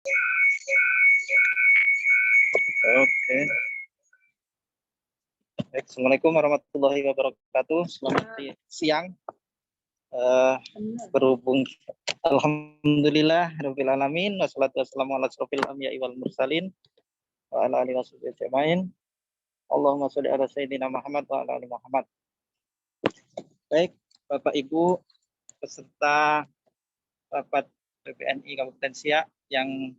Oke. Assalamualaikum warahmatullahi wabarakatuh. Selamat siang. Berhubung alhamdulillah rabbil alamin wassalatu wassalamu ala asrofil anbiya'i wal mursalin wa ala alihi washabihi ajmain. Allahumma sholli ala sayyidina Muhammad wa ala ali Muhammad. Baik, Bapak Ibu peserta rapat PPNI Kabupaten Siak yang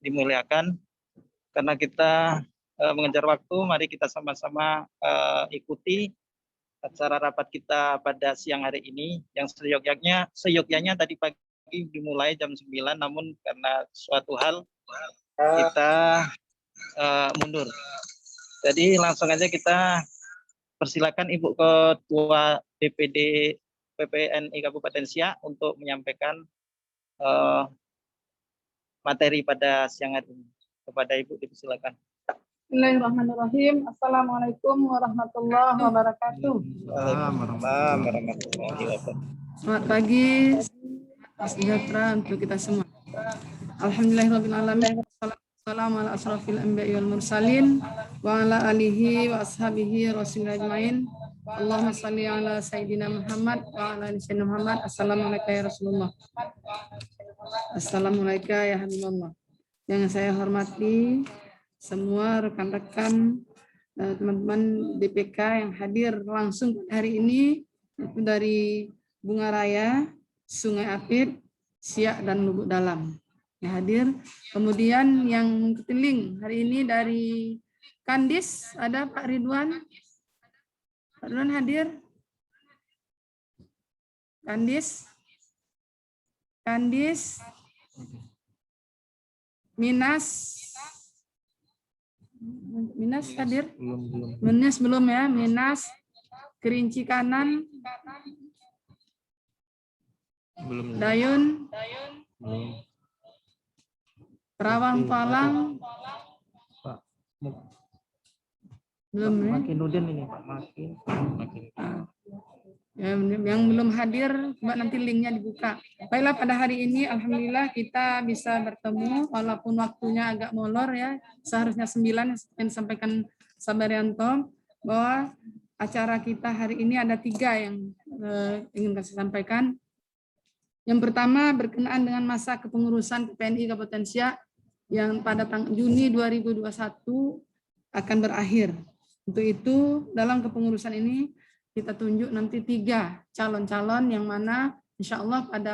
dimuliakan, karena kita mengejar waktu, mari kita sama-sama ikuti acara rapat kita pada siang hari ini, yang seyogyanya tadi pagi dimulai jam 9, namun karena suatu hal kita mundur. Jadi langsung aja kita persilakan Ibu Ketua DPD PPNI Kabupaten Siak untuk menyampaikan materi pada siang hari ini. Kepada Ibu dipersilakan. Bismillahirrahmanirrahim. Assalamualaikum warahmatullahi wabarakatuh. Waalaikumsalam warahmatullahi wabarakatuh. Selamat pagi, sejahtera untuk kita semua. Alhamdulillahirrahmanirrahim. Assalamualaikum ala asrofil anbiya'i wal mursalin wa ala alihi wa ashabihi rasulillah ajmain. Allahumma salli ala sayyidina Muhammad wa ala ali sayyidina Muhammad. Assalamualaikum ya Rasulullah. Assalamualaikum ya Habibullah. Yang saya hormati semua rekan-rekan teman-teman DPK yang hadir langsung hari ini, itu dari Bunga Raya, Sungai Apit, Siak dan Lubuk Dalam yang hadir. Kemudian yang mengikuti link hari ini dari Kandis, ada Pak Ridwan. Pak Ridwan hadir? Kandis? Minas hadir? Minas belum ya. Minas, Kerinci Kanan, Belum. Dayun, Belum. Terawang Palang, Pak belum ya. Makin Nudin ini Pak Makin. Yang belum hadir, coba nanti linknya dibuka. Baiklah, pada hari ini alhamdulillah kita bisa bertemu walaupun waktunya agak molor ya. Seharusnya 9 yang disampaikan Sabaryanto, bahwa acara kita hari ini ada 3 yang ingin saya sampaikan. Yang pertama berkenaan dengan masa kepengurusan PPNI Kabupaten Siak yang pada Juni 2021 akan berakhir. Untuk itu dalam kepengurusan ini kita tunjuk nanti 3 calon-calon yang mana insya Allah pada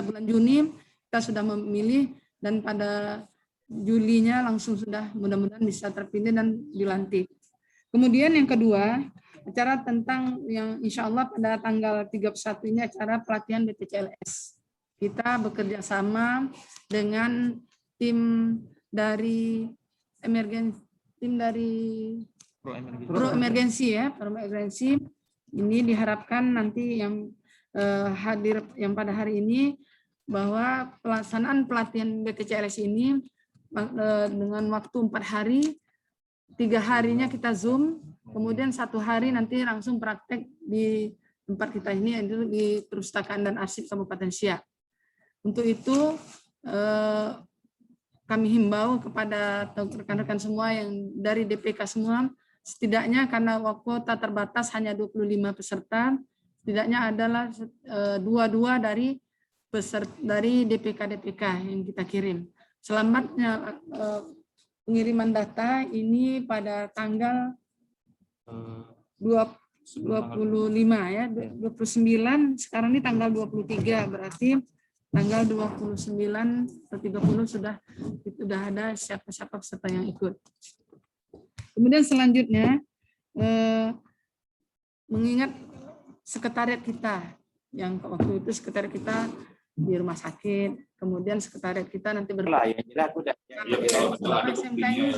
bulan Juni kita sudah memilih dan pada Julinya langsung sudah mudah-mudahan bisa terpilih dan dilantik. Kemudian yang kedua, acara tentang yang insya Allah pada tanggal 31 ini acara pelatihan BPCLS. Kita bekerja sama dengan tim dari Pro Emergensi ya, Pro Emergensi. Ini diharapkan nanti yang hadir yang pada hari ini bahwa pelaksanaan pelatihan BPCLS ini dengan waktu 4 hari, 3 harinya kita Zoom, kemudian 1 hari nanti langsung praktek di tempat kita ini yaitu di Perpustakaan dan Arsip Kabupaten Siak. Untuk itu kami himbau kepada rekan-rekan semua yang dari DPK semua, setidaknya karena kuota terbatas hanya 25 peserta, setidaknya adalah 2 dari DPK yang kita kirim. Selamatnya pengiriman data ini pada tanggal 25 ya, 29, sekarang ini tanggal 23, berarti tanggal 29 atau 30 sudah ada siapa-siapa peserta yang ikut. Kemudian selanjutnya mengingat sekretariat kita yang waktu itu sekretariat kita di rumah sakit, kemudian sekretariat kita nanti SMK ini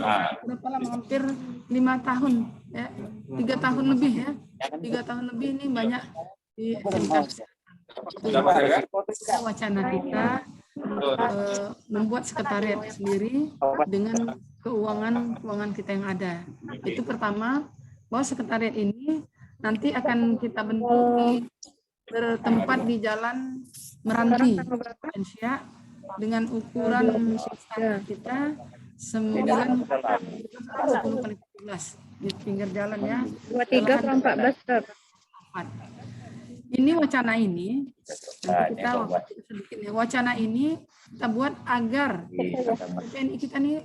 berapa lama, hampir 5 tahun ya, 3 tahun lebih ya, 3 tahun lebih ini banyak di SMK. Wacana kita membuat sekretariat sendiri dengan keuangan kita yang ada. Itu pertama, bahwa sekretariat ini nanti akan kita bentuk bertempat di Jalan Meranti, Siak, dengan ukuran standar kita 9 10 kali 17 di pinggir jalan ya. 23 per 14 berapa? Ini wacana ini nanti kita sedikit ya. Wacana ini kita buat agar PPNI kita ini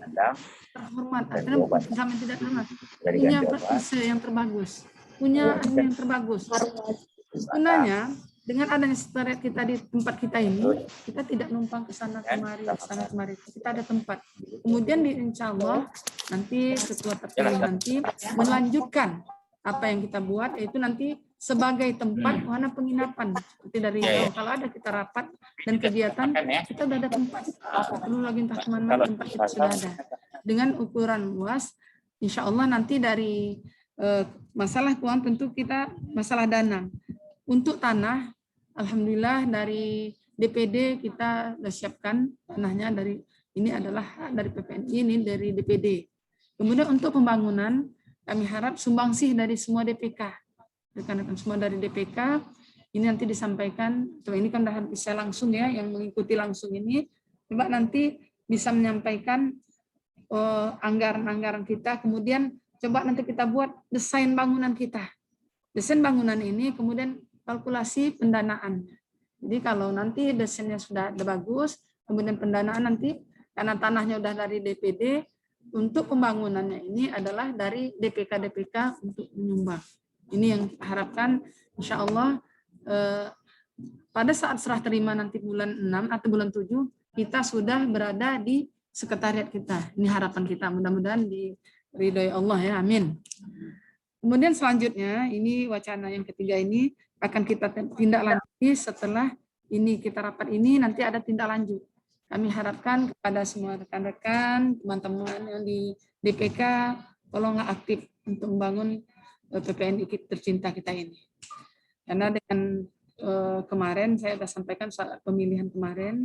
terhormat, artinya sampai tidak terhormat, punya yang terbagus, punya yang terbagus. Sebenarnya dengan adanya sekretariat kita di tempat kita ini, kita tidak numpang ke sana kemari, kita ada tempat. Kemudian insya Allah nanti ketua terpilih nanti melanjutkan apa yang kita buat, yaitu nanti sebagai tempat wahana penginapan. Seperti dari kalau ada kita rapat dan kegiatan, kita sudah ada tempat. Perlu lagi entah kemana, tempat kita sudah ada. Dengan ukuran luas, insya Allah nanti dari masalah keuangan tentu kita masalah dana. Untuk tanah, alhamdulillah dari DPD kita sudah siapkan tanahnya, dari ini adalah hak dari PPNI, ini dari DPD. Kemudian untuk pembangunan, kami harap sumbangsih dari semua DPK. Rekan-rekan semua dari DPK, ini nanti disampaikan, ini kan sudah bisa langsung ya, yang mengikuti langsung ini, coba nanti bisa menyampaikan anggaran-anggaran kita, kemudian coba nanti kita buat desain bangunan kita. Desain bangunan ini, kemudian kalkulasi pendanaan. Jadi kalau nanti desainnya sudah bagus, kemudian pendanaan nanti, karena tanahnya sudah dari DPD, untuk pembangunannya ini adalah dari DPK-DPK untuk menyumbang. Ini yang kita harapkan, insya Allah pada saat serah terima nanti bulan 6 atau bulan 7, kita sudah berada di sekretariat kita. Ini harapan kita, mudah-mudahan diridhoi Allah ya, amin. Kemudian selanjutnya, ini wacana yang ketiga ini akan kita tindak lanjuti setelah ini kita rapat ini, nanti ada tindak lanjut. Kami harapkan kepada semua rekan-rekan, teman-teman yang di DPK, tolonglah aktif untuk membangun PPNI tercinta kita ini. Karena dengan kemarin saya sudah sampaikan saat pemilihan kemarin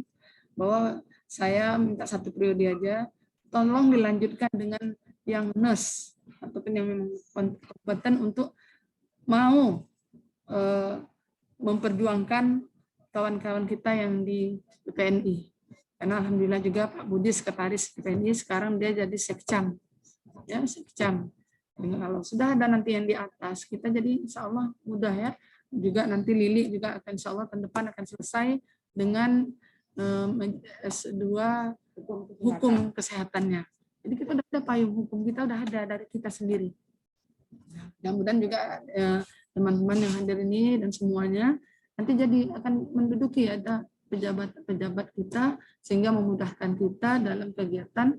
bahwa saya minta 1 periode aja, tolong dilanjutkan dengan yang nurse ataupun yang memang kompeten untuk mau memperjuangkan kawan-kawan kita yang di PPNI. Karena alhamdulillah juga Pak Budi sekretaris PPNI sekarang dia jadi sekcam, ya sekcam. Kalau sudah ada nanti yang di atas, kita jadi insya Allah mudah ya. Juga nanti Lili juga akan insya Allah tahun depan akan selesai dengan S2 hukum kesehatannya. Jadi kita udah ada payung hukum, kita udah ada dari kita sendiri. Mudah-mudahan juga teman-teman yang hadir ini dan semuanya nanti jadi akan menduduki ada pejabat-pejabat kita sehingga memudahkan kita dalam kegiatan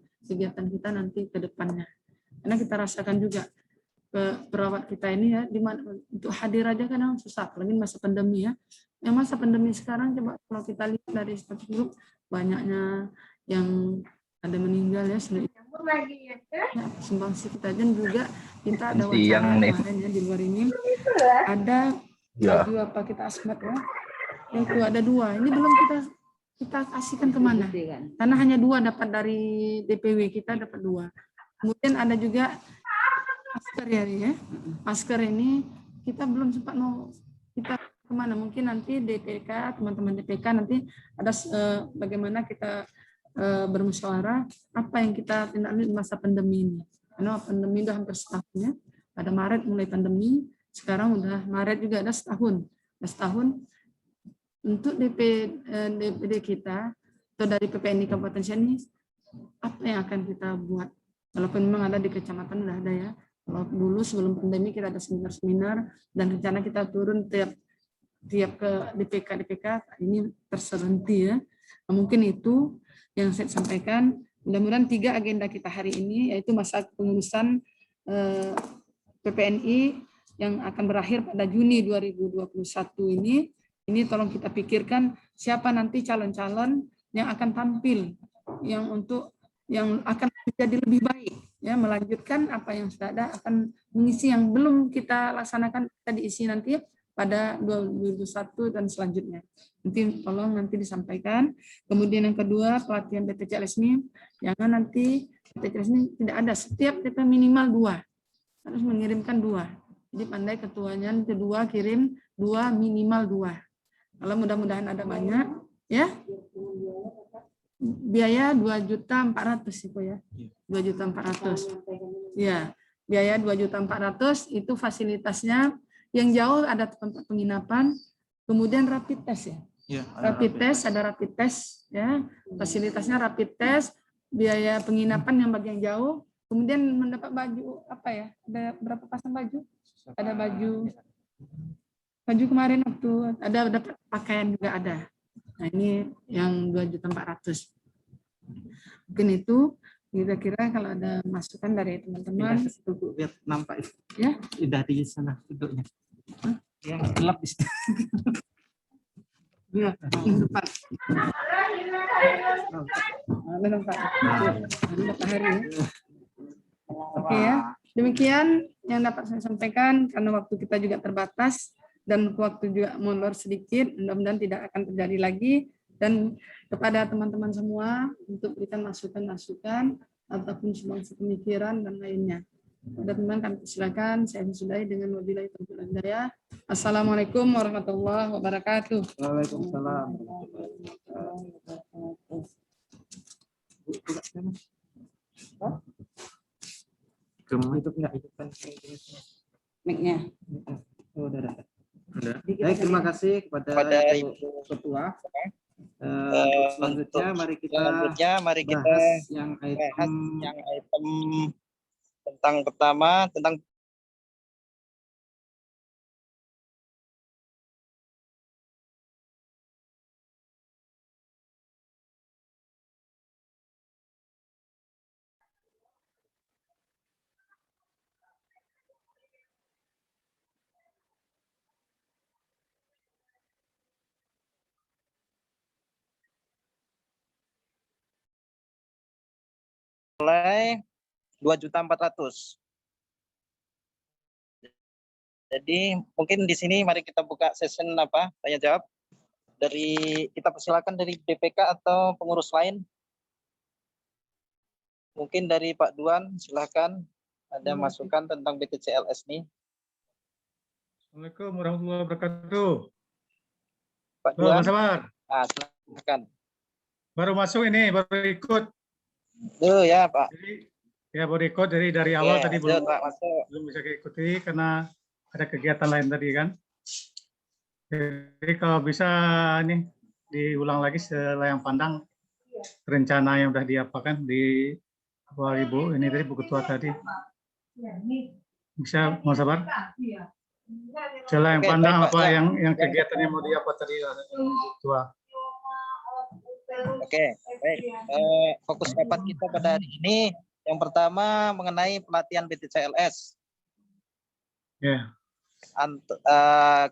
kita nanti ke depannya. Karena kita rasakan juga perawat kita ini ya, untuk hadir aja kadang susah, apalagi masa pandemi ya. Yang masa pandemi sekarang coba kalau kita lihat dari status grup banyaknya yang ada meninggal ya, sumbangsi kita dan juga kita ada wacana kemarin ya di luar ini ada baju apa kita asmat ya, itu ada 2, ini belum kita kasihkan kemana karena hanya 2 dapat dari DPW kita, dapat 2. Kemudian ada juga masker ya, masker ini kita belum sempat mau kita kemana, mungkin nanti DPK, teman-teman DPK nanti ada bagaimana kita bermusyawarah apa yang kita tindak lanjut masa pandemi ini. Karena pandemi udah hampir setahun ya, pada Maret mulai pandemi, sekarang udah Maret juga ada setahun. Untuk DPD kita atau dari PPNI Kabupaten Ciamis, apa yang akan kita buat? Walaupun memang ada di kecamatan udah ada ya. Kalau dulu sebelum pandemi kita ada seminar-seminar dan rencana kita turun tiap ke DPK ini terserenti ya. Nah, mungkin itu yang saya sampaikan. Mudah-mudahan 3 agenda kita hari ini yaitu masa pengurusan PPNI yang akan berakhir pada Juni 2021 ini tolong kita pikirkan siapa nanti calon-calon yang akan tampil yang akan menjadi lebih baik ya, melanjutkan apa yang sudah ada, akan mengisi yang belum kita laksanakan, kita diisi nanti pada 2021 dan selanjutnya. Nanti tolong nanti disampaikan. Kemudian yang kedua, pelatihan BPJS ini jangan nanti BPJS ini tidak ada, setiap kita minimal 2 harus mengirimkan 2. Jadi pandai ketuanya nanti 2 kirim 2 minimal 2. Kalau mudah-mudahan ada banyak ya. biaya 2.400.000 Ibu ya. 2.400.000. Ya, biaya 2.400.000 itu fasilitasnya. Yang jauh ada tempat penginapan, kemudian rapid test ya. Rapid test, ada rapid test ya. Fasilitasnya rapid test, biaya penginapan yang bagi yang jauh, kemudian mendapat baju apa ya? Ada berapa pasang baju? Ada baju kemarin waktu ada pakaian juga ada. Nah, ini yang 2.400.000. Mungkin itu kira-kira kalau ada masukan dari teman-teman. Biar nampak itu. Ya. Udah di sana duduknya. Yang gelap di situ. Ya, depan. Ada tempat. Matahari. Oke ya. Demikian yang dapat saya sampaikan karena waktu kita juga terbatas dan waktu juga molor sedikit. Mudah-mudahan tidak akan terjadi lagi. Dan kepada teman-teman semua untuk berikan masukan-masukan ataupun sumbangsi pemikiran dan lainnya. Pada teman kami silakan, saya sudahi dengan wabillahi taufiq wal hidayah. Assalamualaikum warahmatullahi wabarakatuh. Waalaikumsalam. Hidup enggak hidupkan Mic-nya. Oh, udah. Baik, terima kasih kepada Ibu Ketua. Selanjutnya mari kita bahas yang item tentang pertama tentang mulai 2.400.000. Jadi mungkin di sini mari kita buka session tanya jawab dari kita persilakan dari BPK atau pengurus lain. Mungkin dari Pak Duan silakan ada masukan tentang BTCLS ini. Assalamualaikum warahmatullahi wabarakatuh. Pak Halo, Duan. Mas Sabar. Silakan. Baru masuk ini, baru ikut. Ya Pak. Jadi, ya baru ikut dari awal tadi belum bisa ikuti karena ada kegiatan lain tadi kan. Jadi kalau bisa nih diulang lagi selayang pandang rencana yang sudah diapakan di Ibu ini tadi Bu Ketua tadi. Bisa Mas Sabar? Selayang pandang baik, apa Pak, yang kegiatannya mau diapa tadi Bu Ketua. Oke, baik. Fokus rapat kita pada hari ini yang pertama mengenai pelatihan BTCLS. Ya.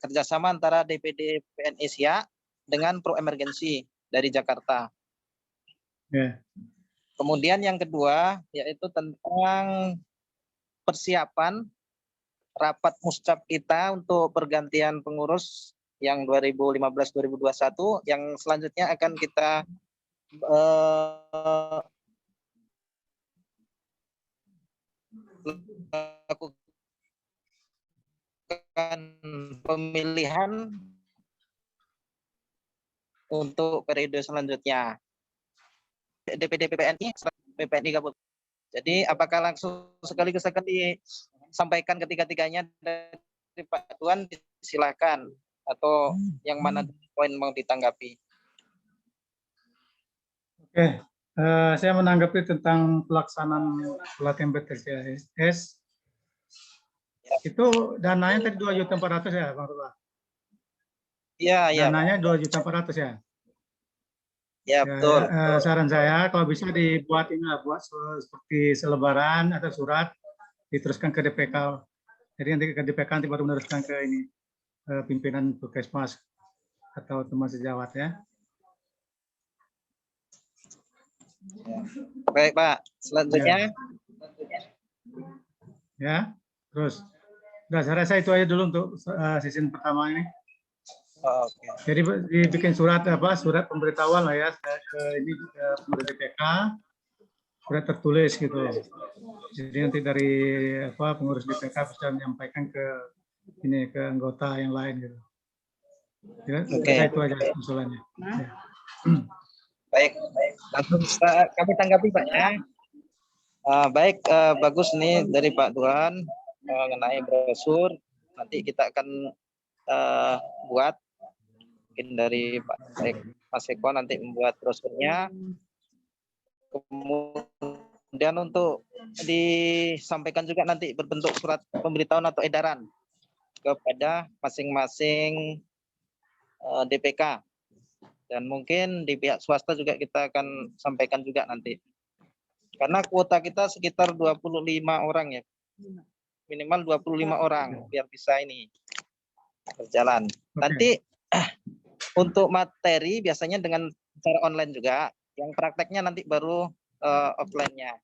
Kerjasama antara DPD PNI Siak dengan Pro Emergency dari Jakarta. Ya. Kemudian yang kedua yaitu tentang persiapan rapat muscap kita untuk pergantian pengurus yang 2015-2021 yang selanjutnya akan kita lakukan pemilihan untuk periode selanjutnya. DPD PPNI Kabupaten. Jadi apakah langsung sekaligus akan disampaikan ketiga-tiganya dari Pak Tuan, silakan, atau yang mana poin mau ditanggapi? Oke, saya menanggapi tentang pelaksanaan pelatihan BTCLS. Itu dananya tadi 2.400.000 ya, Bang Rula? Iya. Dananya 2.400.000 ya? Ya, betul. Saran saya kalau bisa dibuat buat seperti selebaran atau surat diteruskan ke DPK. Jadi nanti ke DPK nanti baru meneruskan ke ini pimpinan Puskesmas atau teman sejawat ya. Baik Pak, selanjutnya. Ya, terus. Udah, saya rasa itu aja dulu untuk season pertama ini. Oke. Jadi dibikin surat surat pemberitahuan lah ya ke ini ke DPK, surat tertulis gitu. Jadi nanti dari pengurus DPK bisa menyampaikan ke anggota yang lain gitu. Ya, itu aja usulannya. Ya. Baik, langsung kami tanggapi Pak ya. Baik, bagus nih dari Pak Duan mengenai brosur. Nanti kita akan buat, mungkin dari Mas Eko nanti membuat brosurnya. Kemudian untuk disampaikan juga nanti berbentuk surat pemberitahuan atau edaran kepada masing-masing DPK. Dan mungkin di pihak swasta juga kita akan sampaikan juga nanti. Karena kuota kita sekitar 25 orang ya. Minimal 25 orang biar bisa ini berjalan. Nanti untuk materi biasanya dengan cara online juga. Yang prakteknya nanti baru offline-nya.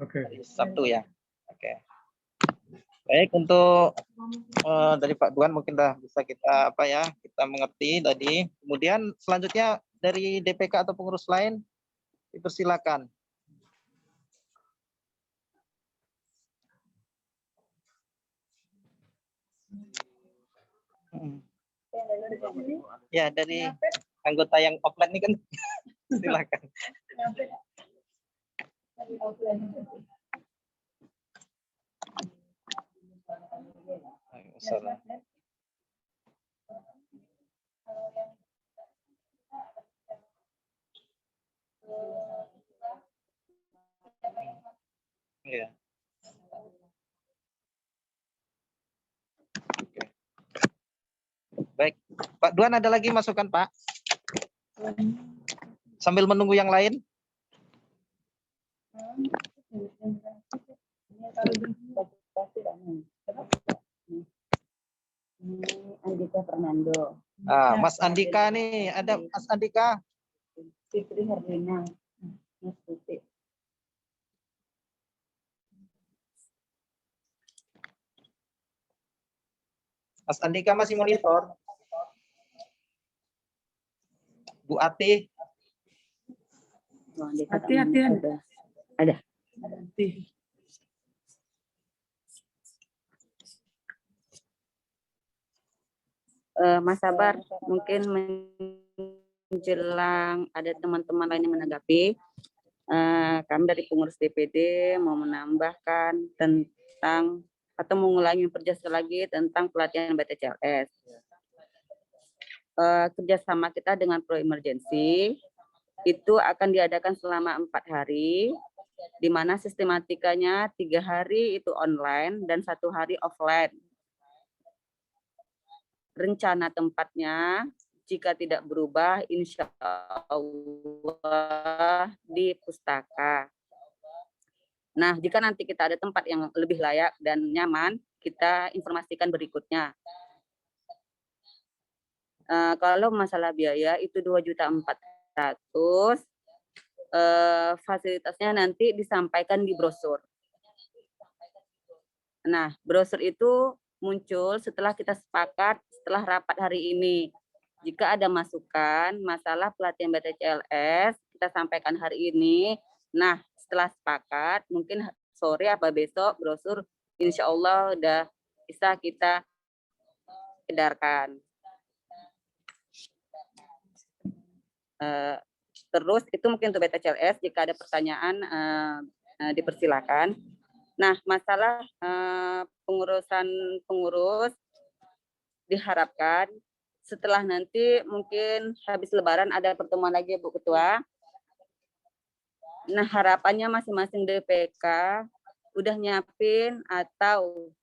Hari Sabtu ya. Baik, untuk dari Pak Duan mungkin dah bisa kita kita mengerti tadi. Kemudian selanjutnya dari DPK atau pengurus lain dipersilakan. Ya, dari anggota yang offline ini kan silakan. Ya. Baik, Pak Duan ada lagi masukan Pak? Sambil menunggu yang lain. Andika Fernando. Mas Andika nih, ada Mas Andika. Fitri Herlina. Mas Putih. Mas Andika masih monitor. Bu Ati. Hati-hati ada. Mas Sabar, mungkin menjelang ada teman-teman lain yang menanggapi, kami dari pengurus DPD mau menambahkan tentang atau mengulangi perjelas lagi tentang pelatihan BTCLS. Kerjasama kita dengan Pro Emergency itu akan diadakan selama 4 hari, di mana sistematikanya 3 hari itu online dan 1 hari offline. Rencana tempatnya jika tidak berubah insya Allah di Pustaka. Nah, jika nanti kita ada tempat yang lebih layak dan nyaman, kita informasikan berikutnya. Kalau masalah biaya itu 2.400.000, fasilitasnya nanti disampaikan di brosur. Nah, brosur itu muncul setelah kita sepakat setelah rapat hari ini. Jika ada masukan masalah pelatihan BTCLS, kita sampaikan hari ini. Nah, setelah sepakat, mungkin sore apa besok brosur insya Allah udah bisa kita edarkan. Terus itu mungkin untuk BTCLS, jika ada pertanyaan dipersilakan. Nah, masalah pengurus diharapkan setelah nanti mungkin habis Lebaran ada pertemuan lagi Bu Ketua. Nah, harapannya masing-masing DPK udah nyiapin atau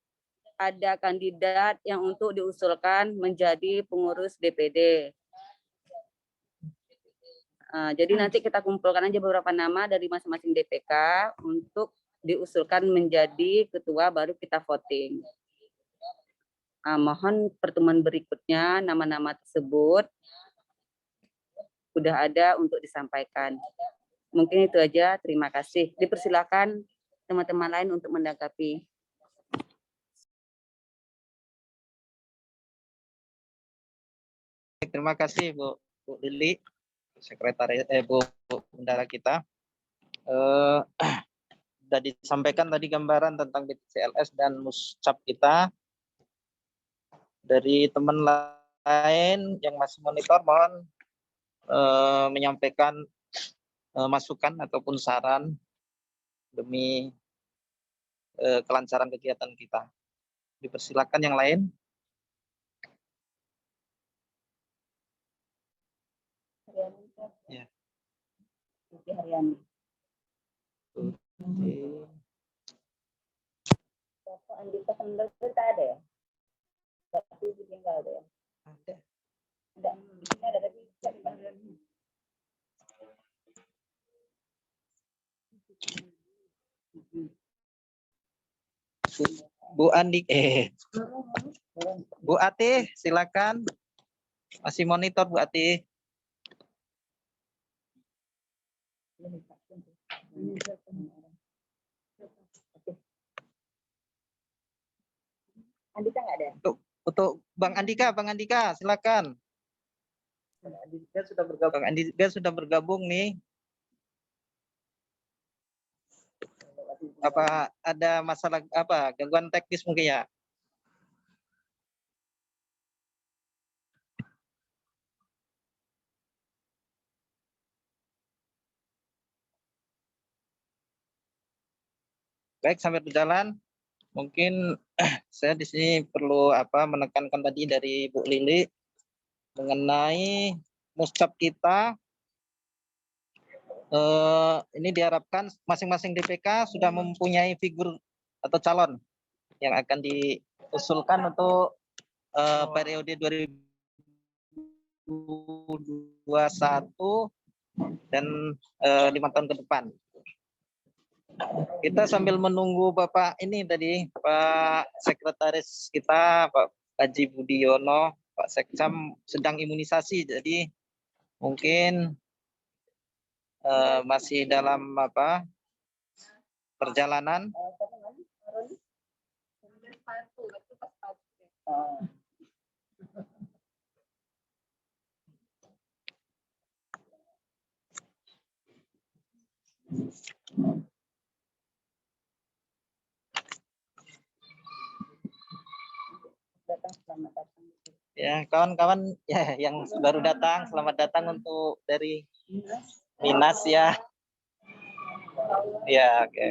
ada kandidat yang untuk diusulkan menjadi pengurus DPD. Jadi nanti kita kumpulkan aja beberapa nama dari masing-masing DPK untuk diusulkan menjadi ketua, baru kita voting. Mohon pertemuan berikutnya nama-nama tersebut sudah ada untuk disampaikan. Mungkin itu aja, terima kasih. Dipersilakan teman-teman lain untuk menanggapi. Terima kasih Bu Lili, sekretariat Bu Bendara kita. Sudah disampaikan tadi gambaran tentang BTCLS dan muscap kita. Dari teman lain yang masih monitor, mohon menyampaikan masukan ataupun saran demi kelancaran kegiatan kita. Dipersilakan yang lain. Ya. Tuti Haryani. Bapak Andika Sendal itu ada ya? Tapi tinggal ada ya? Ada. Ada. Di sini ada tapi tidak dibahas. Bu Andi, Bu Ati, silakan. Masih monitor Bu Ati. Andika nggak ada? Untuk Bang Andika silakan. Bang Andika sudah bergabung nih. Apa ada masalah apa gangguan teknis mungkin ya? Baik, sampai berjalan. Mungkin saya di sini perlu menekankan tadi dari Bu Lili mengenai muscap kita. Ini diharapkan masing-masing DPK sudah mempunyai figur atau calon yang akan diusulkan untuk periode 2021 dan 5 tahun ke depan. Kita sambil menunggu Bapak ini tadi, Pak Sekretaris kita, Pak Haji Budiono, Pak Sekcam sedang imunisasi, jadi mungkin masih dalam perjalanan. Ya, kawan-kawan ya yang baru datang, selamat datang untuk dari Minas ya. Ya, oke.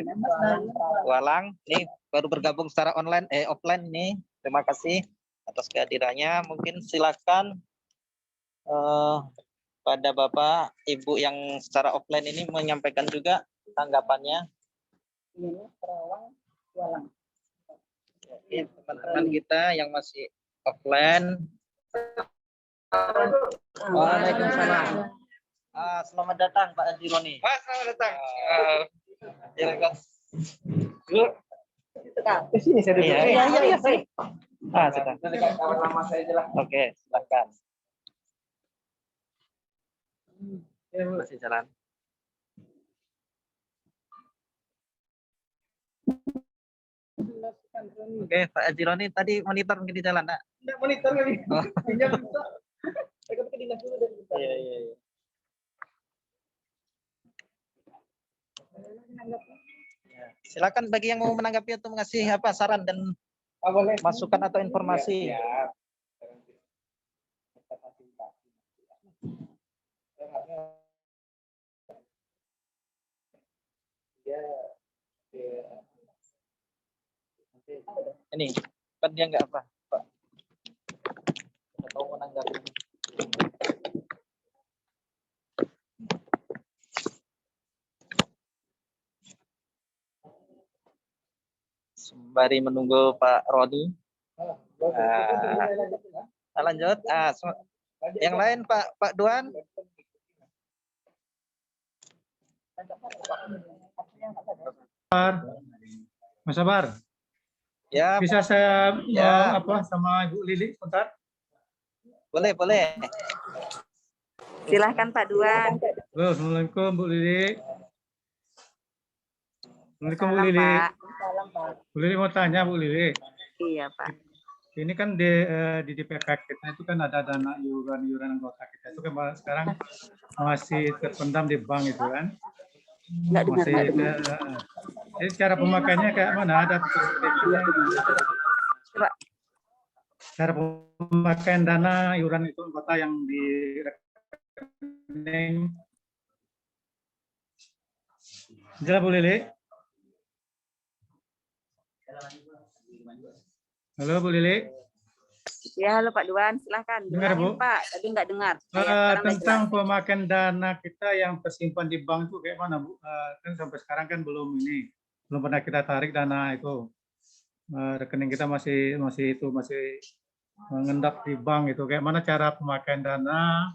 Walang, ini baru bergabung secara offline nih. Terima kasih atas kehadirannya. Mungkin silakan pada Bapak, Ibu yang secara offline ini menyampaikan juga tanggapannya. Ini Terawang, Walang. Ya, teman-teman kita yang masih offline. Waalaikumsalam. Selamat datang Pak Azironi. Selamat datang. Silakan. Di sini saya duduk. Iya. Sudah. Kawan lama saya jelas. Oke, silakan. Masih jalan. Oke, Pak Azironi tadi monitor mungkin di jalan, Nak? Tidak monitor kali. Oh. Pinjam bisa. Saya ke dinas dulu dan bisa. Iya. Ya, silakan bagi yang mau menanggapi atau mengasih saran dan masukan atau informasi. Ini kan dia nggak Pak. Nggak tahu menanggapi. Sembari menunggu Pak Rodi. Lanjut. Yang lain Pak Duan. Mas Sabar. Ya. Bisa saya sama Ibu Lili sebentar? Boleh. Silahkan Pak Duan. Assalamualaikum Bu Lili. Assalamualaikum Bu Lili. Salam Pak. Bu Lili mau tanya Bu Lili. Iya Pak. Ini kan di DPK kita itu kan ada dana iuran anggota kita itu kan sekarang masih terpendam di bank itu kan. Jadi cara pemakaiannya kayak mana? Ada cara pemakaian dana iuran itu anggota yang di rekening Jelas Bu Lili? Halo Bu Lili? Ya, halo Pak Duan, silahkan. Dengar, Bu? Bilangin, Pak, tadi nggak dengar. Ya, sekarang udah Tentang jelas. pemakaian dana kita yang tersimpan di bank itu kayak mana Bu? Kan sampai sekarang kan belum pernah kita tarik dana itu. Rekening kita masih mengendap di bank itu. Kayak mana cara pemakaian dana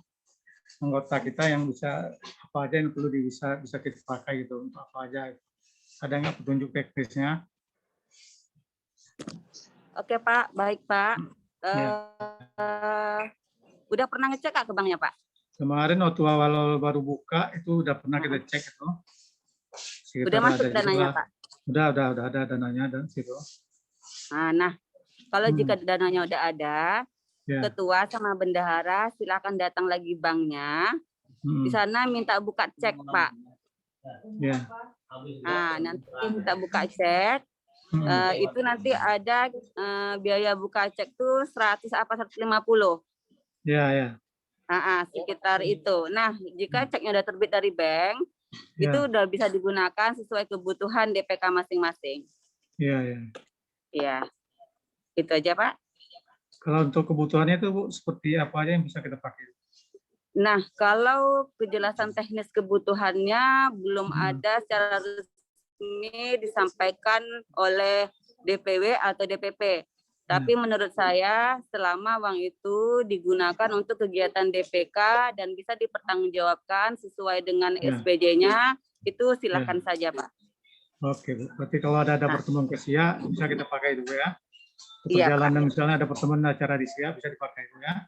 anggota kita yang bisa apa aja yang perlu bisa kita pakai gitu untuk apa aja? Ada nggak petunjuk teknisnya? Oke Pak, baik Pak. Ya. Udah pernah ngecek Kak ke banknya Pak? Kemarin waktu awal baru buka itu udah pernah kita cek itu. Udah masuk dananya Pak? Udah ada dananya dan situ. Nah, kalau jika dananya udah ada, Ya. ketua sama bendahara silakan datang lagi banknya. Di sana minta buka cek Pak. Ya. Nah, nanti minta buka cek. Itu nanti ada biaya buka cek tuh 100 apa 150. Ya. Sekitar itu. Nah, jika ceknya udah terbit dari bank, Ya. itu udah bisa digunakan sesuai kebutuhan DPK masing-masing. Iya. Iya. Itu aja, Pak. Kalau untuk kebutuhannya itu Bu, seperti apa aja yang bisa kita pakai? Nah, kalau kejelasan teknis kebutuhannya belum ada secara resmi disampaikan oleh DPW atau DPP. Tapi menurut saya selama uang itu digunakan untuk kegiatan DPK dan bisa dipertanggungjawabkan sesuai dengan SPJ-nya, itu silakan saja, Pak. Oke, Bu. Berarti kalau ada pertemuan ke SIA bisa kita pakai itu ya? Iya, Perjalanan misalnya ada pertemuan acara di SIA bisa dipakai itu ya?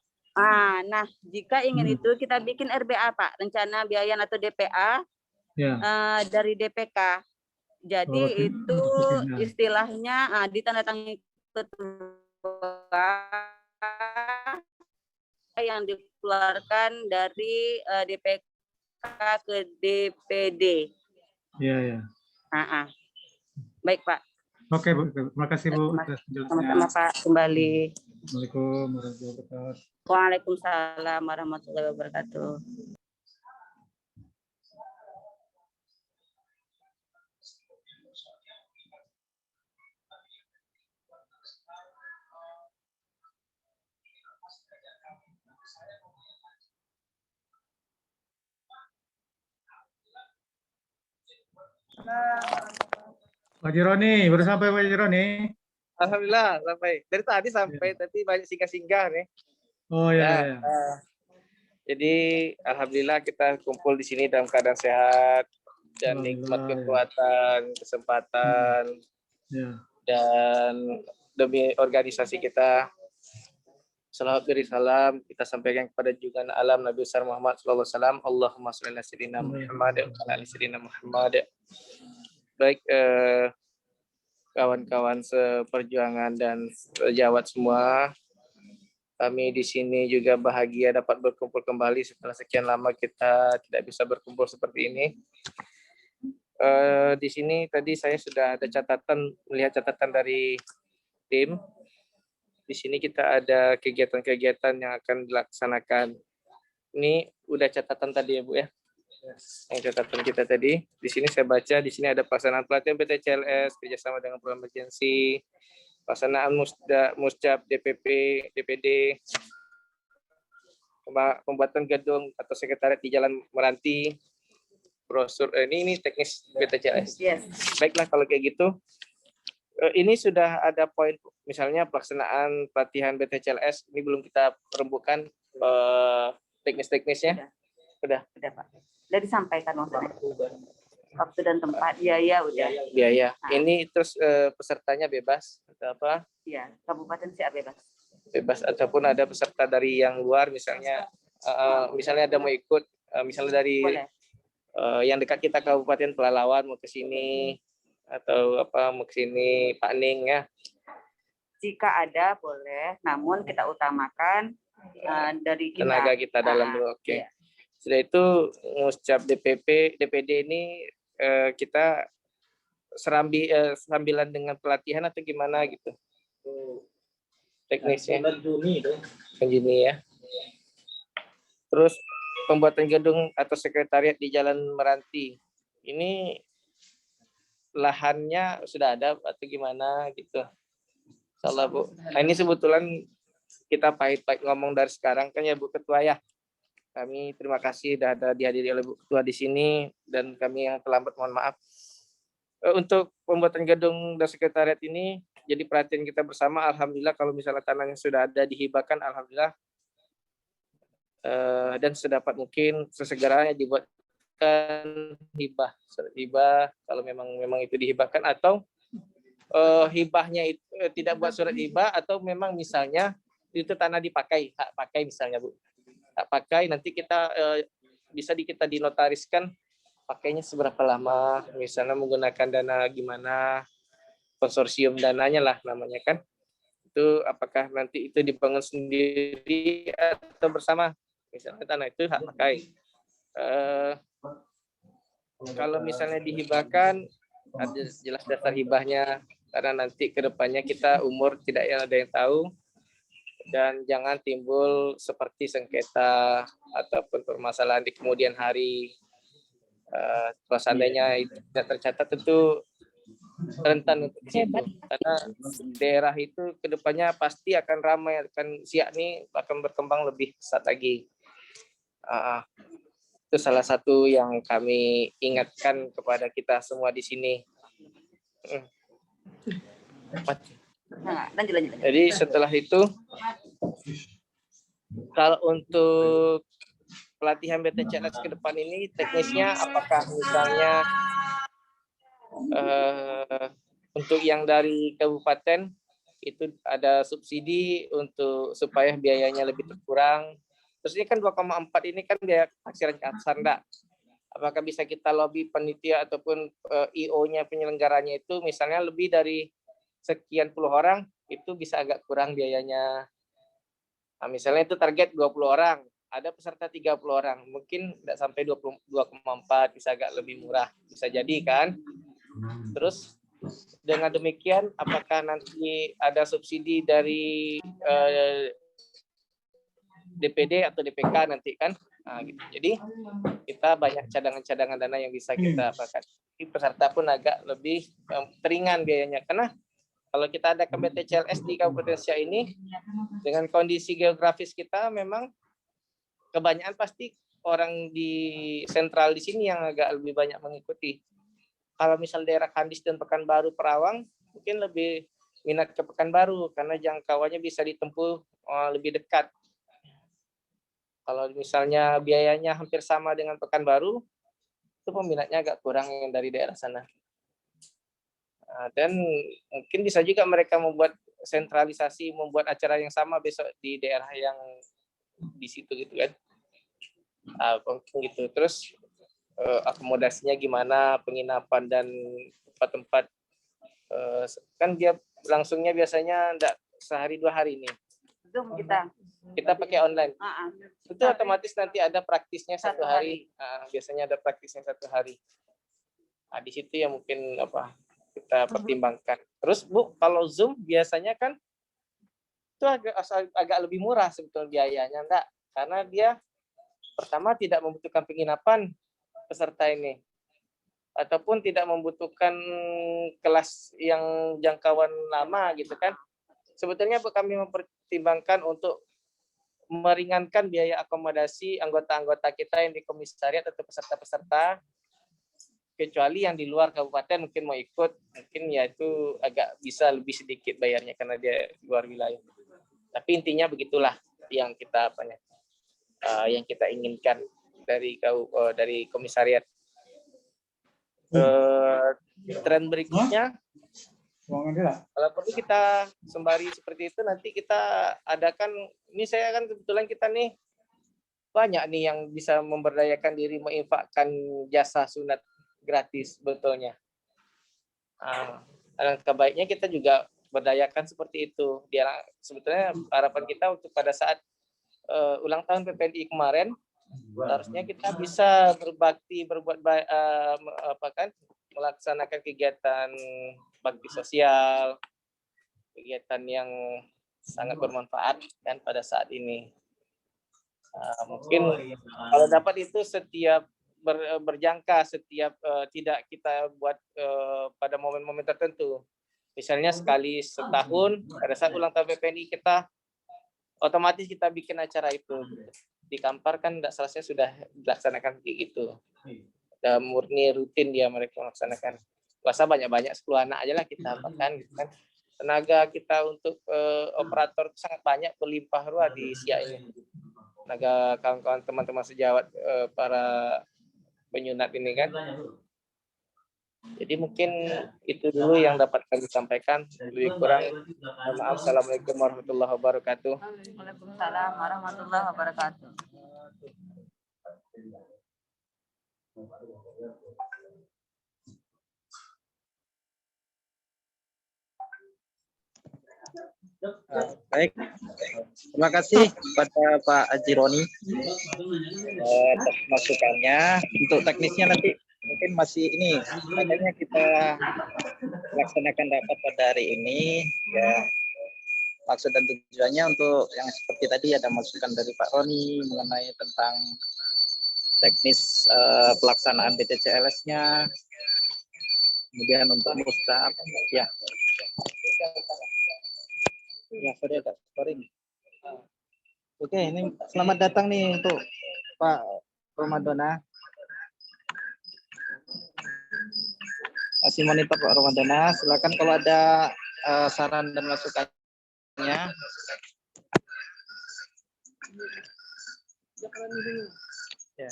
Nah, jika ingin itu kita bikin RBA, Pak, rencana biaya atau DPA dari DPK. Jadi itu istilahnya ditandatangani ketua yang dikeluarkan dari DPK ke DPD. Iya. Baik, Pak. Oke, Bu. Terima kasih, Bu. Sama-sama, Pak. Kembali. Assalamualaikum warahmatullahi wabarakatuh. Waalaikumsalam warahmatullahi wabarakatuh. Pak Jironi, baru sampai Pak Jironi? Alhamdulillah sampai. Dari tadi sampai, tapi banyak singgah-singgah nih. Oh ya. Jadi alhamdulillah kita kumpul di sini dalam keadaan sehat dan nikmat kekuatan, kesempatan, dan demi organisasi kita. Salawat beri salam kita sampaikan kepada junjungan alam Nabi besar Muhammad SAW. Allahumma sholli ala sayyidina Muhammad wa ala ali sayyidina Muhammad. Baik, kawan-kawan seperjuangan dan sejawat semua, kami di sini juga bahagia dapat berkumpul kembali setelah sekian lama kita tidak bisa berkumpul seperti ini. Di sini tadi saya sudah ada melihat catatan dari tim. Di sini kita ada kegiatan-kegiatan yang akan dilaksanakan. Ini udah catatan tadi ya Bu ya. Yang catatan kita tadi. Di sini saya baca, di sini ada pelaksanaan pelatihan PTCLS kerjasama dengan program emergency, pelaksanaan musjab DPP, DPD, pembuatan gedung atau sekretariat di Jalan Meranti, brosur. Ini teknis PTCLS. Baiklah kalau kayak gitu. Ini sudah ada poin, misalnya pelaksanaan pelatihan BTCLS, ini belum kita perembukan teknis-teknisnya. Udah Pak. Udah disampaikan waktu dan tempat, biaya udah. Biaya. Ini terus pesertanya bebas atau apa? Iya, kabupaten siap bebas. Bebas ataupun ada peserta dari yang luar, misalnya misalnya ada mau ikut, misalnya dari yang dekat kita Kabupaten Pelalawan mau ke sini atau apa mau ke sini Pak Ning ya. Jika ada boleh, namun kita utamakan dari kita. Tenaga kita dalam dulu. Oke. Iya. Setelah itu muscap DPD ini kita sambilan dengan pelatihan atau gimana gitu. Teknisnya. Juni ya. Terus pembuatan gedung atau sekretariat di Jalan Meranti. Ini lahannya sudah ada atau gimana gitu. Insyaallah Bu. Nah, ini sebetulnya kita pahit-pahit ngomong dari sekarang kan ya Bu Ketua ya. Kami terima kasih sudah ada dihadiri oleh Bu Ketua di sini dan kami yang terlambat mohon maaf. Untuk pembuatan gedung dan sekretariat ini jadi perhatian kita bersama. Alhamdulillah kalau misalnya tanahnya sudah ada dihibahkan, alhamdulillah dan sedapat mungkin sesegaranya dibuatkan hibah kalau memang itu dihibahkan atau hibahnya itu tidak buat surat hibah atau memang misalnya itu tanah dipakai hak pakai misalnya Bu, hak pakai nanti kita bisa kita dinotariskan pakainya seberapa lama, misalnya menggunakan dana gimana, konsorsium dananya lah namanya kan, itu apakah nanti itu dibangun sendiri atau bersama, misalnya tanah itu hak pakai. Kalau misalnya dihibahkan ada jelas dasar hibahnya, karena nanti kedepannya kita umur tidak ada yang tahu dan jangan timbul seperti sengketa ataupun permasalahan di kemudian hari. Kalau seandainya itu tidak tercatat tentu rentan untuk situ, karena daerah itu kedepannya pasti akan ramai, akan Siak nih akan berkembang lebih pesat lagi. Itu salah satu yang kami ingatkan kepada kita semua di sini. Lanjut. Jadi setelah itu, kalau untuk pelatihan BTCLS ke depan ini teknisnya apakah misalnya untuk yang dari kabupaten itu ada subsidi untuk supaya biayanya lebih berkurang. Terus ini kan 2,4 ini kan biaya taksiran kasar enggak? Apakah bisa kita lobby panitia ataupun IO-nya penyelenggaranya itu misalnya lebih dari sekian puluh orang itu bisa agak kurang biayanya. Nah, misalnya itu target 20 orang, ada peserta 30 orang, mungkin tidak sampai 22,4, bisa agak lebih murah, bisa jadi kan. Terus dengan demikian apakah nanti ada subsidi dari DPD atau DPK nanti kan. Nah, gitu. Jadi kita banyak cadangan-cadangan dana yang bisa kita pakai. Peserta pun agak lebih teringan biayanya, karena kalau kita ada BTCLS di Kabupaten Siak ini dengan kondisi geografis kita memang kebanyakan pasti orang di sentral di sini yang agak lebih banyak mengikuti. Kalau misal daerah Kandis dan Pekanbaru Perawang mungkin lebih minat ke Pekanbaru karena jangkauannya bisa ditempuh lebih dekat. Kalau misalnya biayanya hampir sama dengan Pekanbaru, itu peminatnya agak kurang yang dari daerah sana. Dan mungkin bisa juga mereka membuat sentralisasi, membuat acara yang sama besok di daerah yang di situ gitu kan. Gitu. Terus akomodasinya gimana, penginapan dan tempat-tempat kan dia langsungnya biasanya enggak sehari 2 hari nih. Zoom kita pakai online. Itu otomatis nanti ada praktisnya 1 hari. Biasanya ada praktisnya 1 hari. Nah, di situ ya mungkin kita pertimbangkan. Terus Bu, kalau Zoom biasanya kan itu agak lebih murah sebetulnya biayanya, enggak? Karena dia pertama tidak membutuhkan penginapan peserta ini, ataupun tidak membutuhkan kelas yang jangkauan lama gitu kan. Sebetulnya kami mempertimbangkan untuk meringankan biaya akomodasi anggota-anggota kita yang di komisariat atau peserta-peserta, kecuali yang di luar kabupaten mungkin mau ikut, mungkin ya itu agak bisa lebih sedikit bayarnya karena dia luar wilayah. Tapi intinya begitulah yang kita yang kita inginkan dari komisariat. Tren berikutnya, kalau perlu kita sembari seperti itu nanti kita adakan, ini saya kan kebetulan kita nih banyak nih yang bisa memberdayakan diri menginfakkan jasa sunat gratis betulnya. Alangkah baiknya kita juga berdayakan seperti itu. Dia sebetulnya harapan kita untuk pada saat ulang tahun PPNI kemarin harusnya kita bisa berbakti, berbuat baik, melaksanakan kegiatan bakti sosial, kegiatan yang sangat bermanfaat kan pada saat ini. Mungkin kalau dapat itu setiap berjangka setiap tidak kita buat pada momen-momen tertentu. Misalnya sekali setahun pada saat ulang tahun PPNI kita otomatis kita bikin acara itu. Di Kampar kan tidak selesai sudah dilaksanakan kayak gitu. Murni rutin dia mereka melaksanakan. Puasa banyak-banyak 10 anak aja lah kita makan gitu kan. Tenaga kita untuk operator sangat banyak, berlimpah ruah di Siak ini. Tenaga kawan-kawan teman-teman sejawat para penyunat ini kan. Jadi mungkin itu dulu yang dapat kami sampaikan. Lebih kurang maaf. Assalamualaikum warahmatullahi wabarakatuh. Waalaikumsalam warahmatullahi wabarakatuh. Baik, terima kasih kepada Pak Haji Roni atas masukannya. Untuk teknisnya nanti mungkin masih ini, makanya kita laksanakan rapat pada hari ini. Ya, maksud dan tujuannya untuk yang seperti tadi ada masukan dari Pak Roni mengenai tentang teknis pelaksanaan BTCLS-nya, kemudian untuk mustab, ya. Ya, sorry. Oke, ini selamat datang nih untuk Pak Romadona. Masih monitor Pak Romadona. Silakan kalau ada saran dan masukannya. Ya.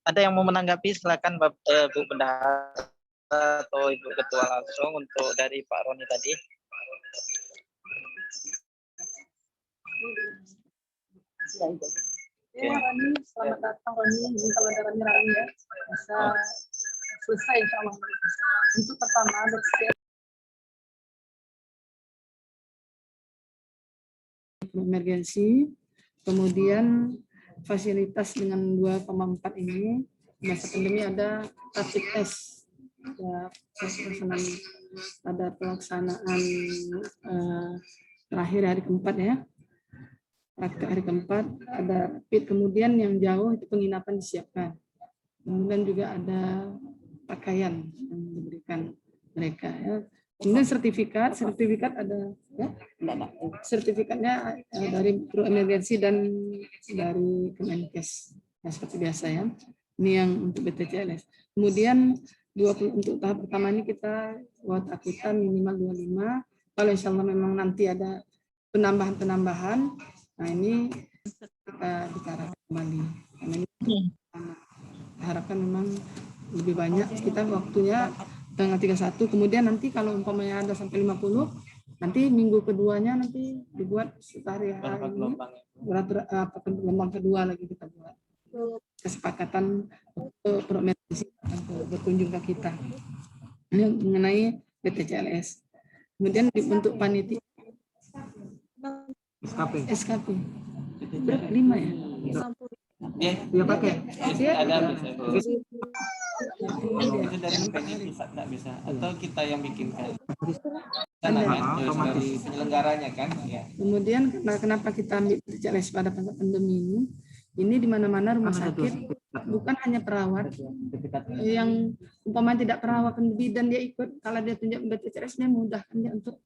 Ada yang mau menanggapi? Silakan Bu Bendahara atau Ibu Ketua langsung untuk dari Pak Roni tadi. Ya, Roni, selamat datang Roni. Ini kalau ada Roni ya, bisa selesai insya Allah. Untuk pertama, emergensi, kemudian fasilitas dengan 2,4 ini, masa pandemi ada rapid test. Ada pelaksanaan terakhir hari keempat ya. Praktek hari keempat ada rapid, kemudian yang jauh itu penginapan disiapkan. Kemudian juga ada pakaian yang diberikan mereka ya. Kemudian sertifikat ada ya. Sertifikatnya dari Pro Emergensi dan dari Kemenkes. Ya, seperti biasa ya. Ini yang untuk BTCLS. Kemudian 20 untuk tahap pertama ini kita buat akutan minimal 25. Kalau insya Allah memang nanti ada penambahan, nah ini kita bicarakan kembali. Karena ini harapkan memang lebih banyak. Kita waktunya tanggal 31. Kemudian nanti kalau umpamanya ada sampai 50, nanti minggu keduanya nanti dibuat hari ini. Gelombang kedua lagi kita buat. Kesepakatan untuk provinsi berkunjung ke kita. Ini mengenai BTCLS. Kemudian dibentuk panitia SKP. Berapa? 5 ya? Ya pakai. Ada bisa. Itu dari PNI pusat nggak bisa, atau kita yang bikinkan? Dari penyelenggaranya kan? Ya. Kemudian kenapa kita ambil BTCLS pada pandemi ini di mana-mana rumah sakit bukan hanya perawat yang umpamanya tidak perawat dan dia ikut, kalau dia tunjuk BTCLS dia mudahkan dia untuk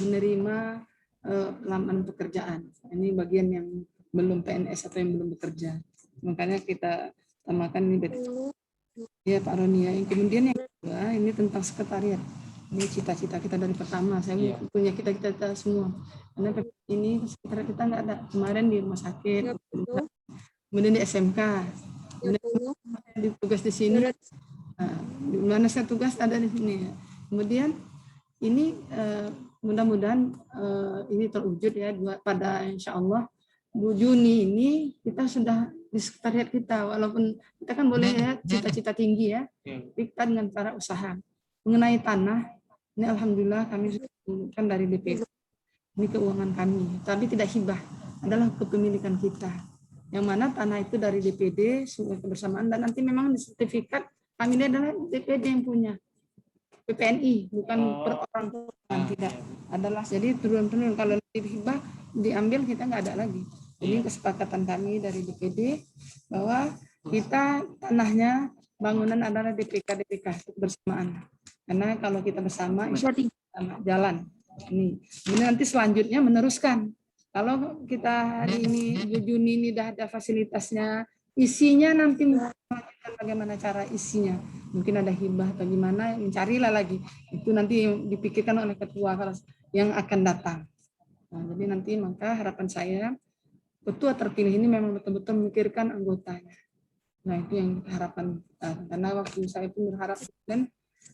menerima lamaran pekerjaan. Ini bagian yang belum PNS atau yang belum bekerja. Makanya kita tambahkan ini BTCLS. Ya Pak Roni ya. Kemudian yang kedua ini tentang sekretariat. Ini cita-cita kita dari pertama. Saya punya cita-cita semua. Karena ini sekretariat kita nggak ada. Kemarin di rumah sakit. Kemudian di SMK, kemudian di tugas di sini, di mana saya tugas ada di sini. Kemudian ini mudah-mudahan ini terwujud ya pada insya Allah 2 Juni ini kita sudah di sekretariat kita, walaupun kita kan boleh ya cita-cita tinggi ya, kita dengan para usaha mengenai tanah. Ini alhamdulillah kami sudah dari DPD, ini keuangan kami, tapi tidak hibah, adalah kepemilikan kita. Yang mana tanah itu dari DPD sebuah kebersamaan dan nanti memang di sertifikat kami ini adalah DPD yang punya, PPNI bukan per orang, tidak adalah. Jadi turun-turun kalau dihibah diambil kita nggak ada lagi. Ini kesepakatan kami dari DPD bahwa kita tanahnya bangunan adalah DPK bersamaan. Karena kalau kita bersama insya Allah sama jalan. Ini nanti selanjutnya meneruskan. Kalau kita hari ini Juni ini udah ada fasilitasnya, isinya nanti bagaimana cara isinya. Mungkin ada hibah atau gimana, mencarilah lagi. Itu nanti dipikirkan oleh ketua yang akan datang. Nah, jadi nanti maka harapan saya ketua terpilih ini memang betul-betul memikirkan anggotanya. Nah itu yang harapan kita. Karena waktu saya pun berharap dan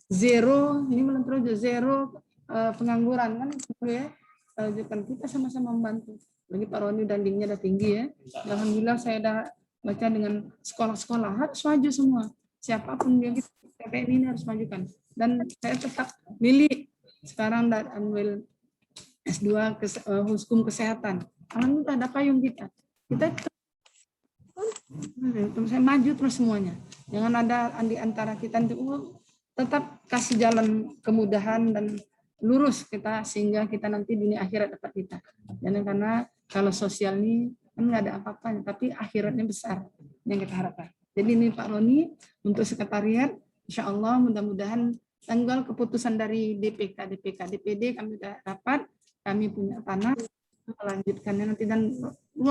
zero, ini melentur zero pengangguran kan ya. Kita sama-sama membantu. Lagi Pak Roni dan linknya udah tinggi ya. Alhamdulillah saya udah baca dengan sekolah-sekolah harus maju semua. Siapapun yang kita PPN ini harus majukan. Dan saya tetap milih sekarang dan ambil S2 hukum kesehatan. Alhamdulillah ada payung kita. Saya maju terus semuanya. Jangan ada di antara kita untuk tetap kasih jalan kemudahan dan lurus kita sehingga kita nanti dunia akhirat dapat kita. Jangan karena kalau sosial ini kan nggak ada apa-apanya, tapi akhiratnya besar yang kita harapkan. Jadi ini Pak Roni untuk sekretariat, insya Allah mudah-mudahan tanggal keputusan dari DPD kami sudah dapat, kami punya tanah, melanjutkannya nanti dan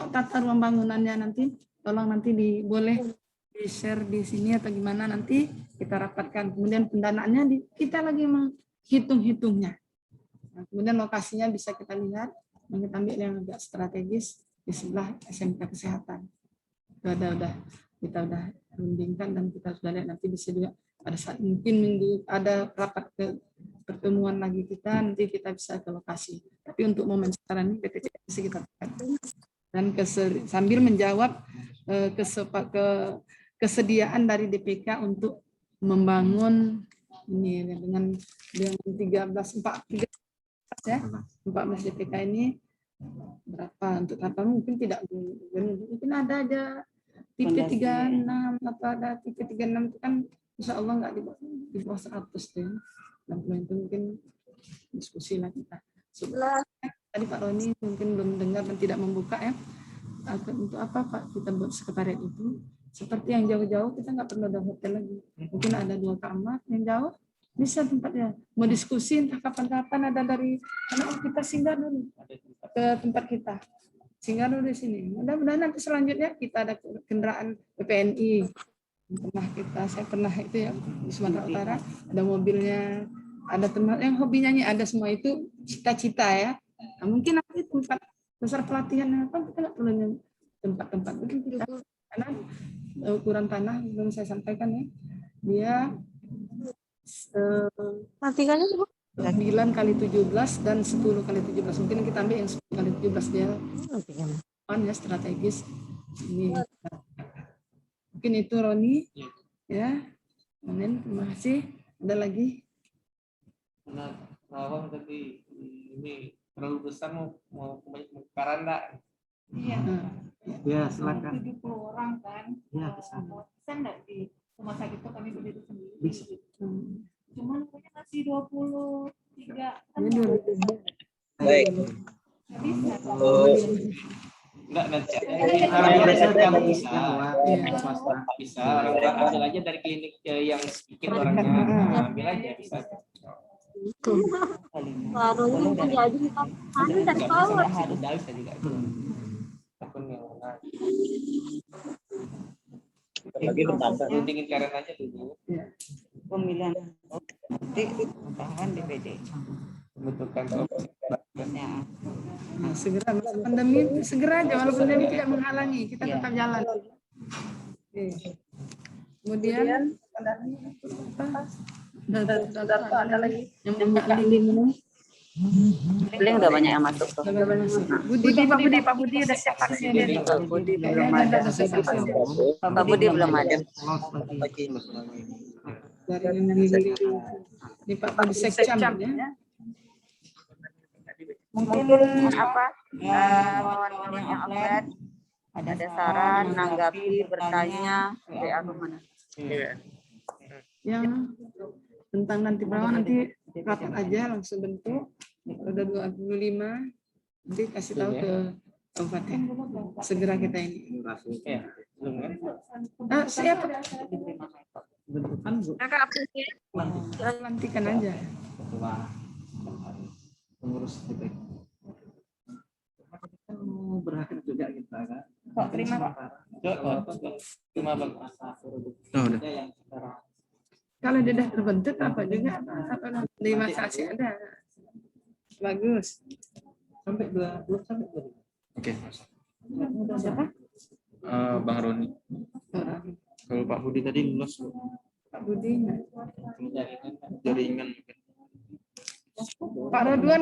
tata ruang bangunannya nanti tolong nanti boleh di-share di sini atau gimana nanti kita rapatkan. Kemudian pendanaannya kita lagi menghitung-hitungnya. Nah, kemudian lokasinya bisa kita lihat, kita ambil yang agak strategis di sebelah SMK Kesehatan. Kita udah rundingkan dan kita sudah lihat nanti bisa juga pada saat mungkin minggu ada rapat pertemuan lagi kita, nanti kita bisa ke lokasi. Tapi untuk momen sekarang ini PTCS kita dan sambil menjawab kesediaan dari DPK untuk membangun ini dengan 14 ya 14 DPK ini berapa untuk apa mungkin tidak mungkin ada aja tipe 36 atau ada tipe 36 itu kan insya Allah nggak di bawah 100 deh. Dan itu mungkin diskusi lah kita. Tadi Pak Roni mungkin belum dengar dan tidak membuka ya. Untuk apa Pak kita buat sekretariat itu? Seperti yang jauh-jauh kita nggak perlu ada hotel lagi. Mungkin ada 2 kamar yang jauh bisa tempatnya. Mau diskusi entah kapan-kapan ada dari kita singgah dulu ke tempat kita. Singgah dulu di sini. Mudah-mudahan nanti selanjutnya kita ada kendaraan PPNI. Saya pernah itu ya di Sumatera Utara ada mobilnya, ada teman yang hobi nyanyi, ada semua itu cita-cita ya. Nah, mungkin nanti tempat besar pelatihan apa kita nggak perlu tempat-tempat begitu kita karena ukuran tanah belum saya sampaikan ya dia 9 kali 17 dan 10 kali 17 mungkin kita ambil yang 10 kali 17 dia ya strategis ini. Mungkin itu Roni ya. Amin. Terima kasih. Ada lagi? Karena Rawang tadi ini terlalu besar mau kebakaran enggak? Iya. Ya, silakan. 70 orang kan. Ya, bisa. Bisa enggak di rumah sakit itu kami berdiri sendiri? Bisa. Cuman punya masih 23 kan. Baik. Bisa. Enggak nanti bisa ambil aja dari klinik yang sedikit orangnya ambil aja bisa. Baru ini jadi dari bawah. Bisa juga. Lagi bertambah. Dingin karen aja dulu. Pemilihan nanti tahan DPD. Bentukan Ya. Nah, segera masa pandemi segera aja walaupun pandemi tidak menghalangi kita tetap jalan. Oke. Kemudian ada lagi yang membuka link ini. Link udah banyak yang masuk tuh. Pak Budi udah siap vaksin ya. Pak Budi belum ada. Pak Budi belum ada. Dari yang di Pak Budi Sekcam ya. Mungkin apa kawan-kawan yang upload ada saran, menanggapi, bertanya, WA kemana? Yang tentang nanti bawah nanti rapat aja langsung bentuk. Ada 25 nanti kasih tahu ke kabupaten. Segera kita ini. Ya, belum kan? Siapa? Bentukan Bu. Lantikan aja. Ketua pengurus kita. Mau berakhir juga kita kan. Kok terima Pak? Terima Bang. udah. Yang sekarang Kalau dia sudah terbentuk apa juga di masa sih ada. Bagus. sampai belum sampai belum. Oke. Siapa? Bang Roni. Kalau Pak Budi tadi lulus Pak Budi. jaringan. Pak Rodwan,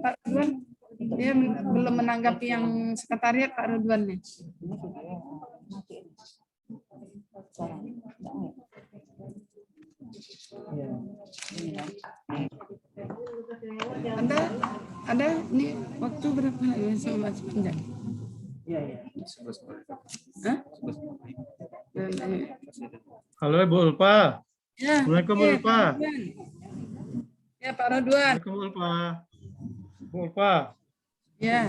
Pak Rodwan. Dia belum menanggapi yang sekretariat Pak Rodwan nih. Ada ini waktu berapa lagi sama panjang? Iya. Hah? Halo Bu Ulfa. Ya, Assalamualaikum Bu Ulfa. Ya Pak Rodwan. Assalamualaikum Ulfa. Bu Ulfa. Ya.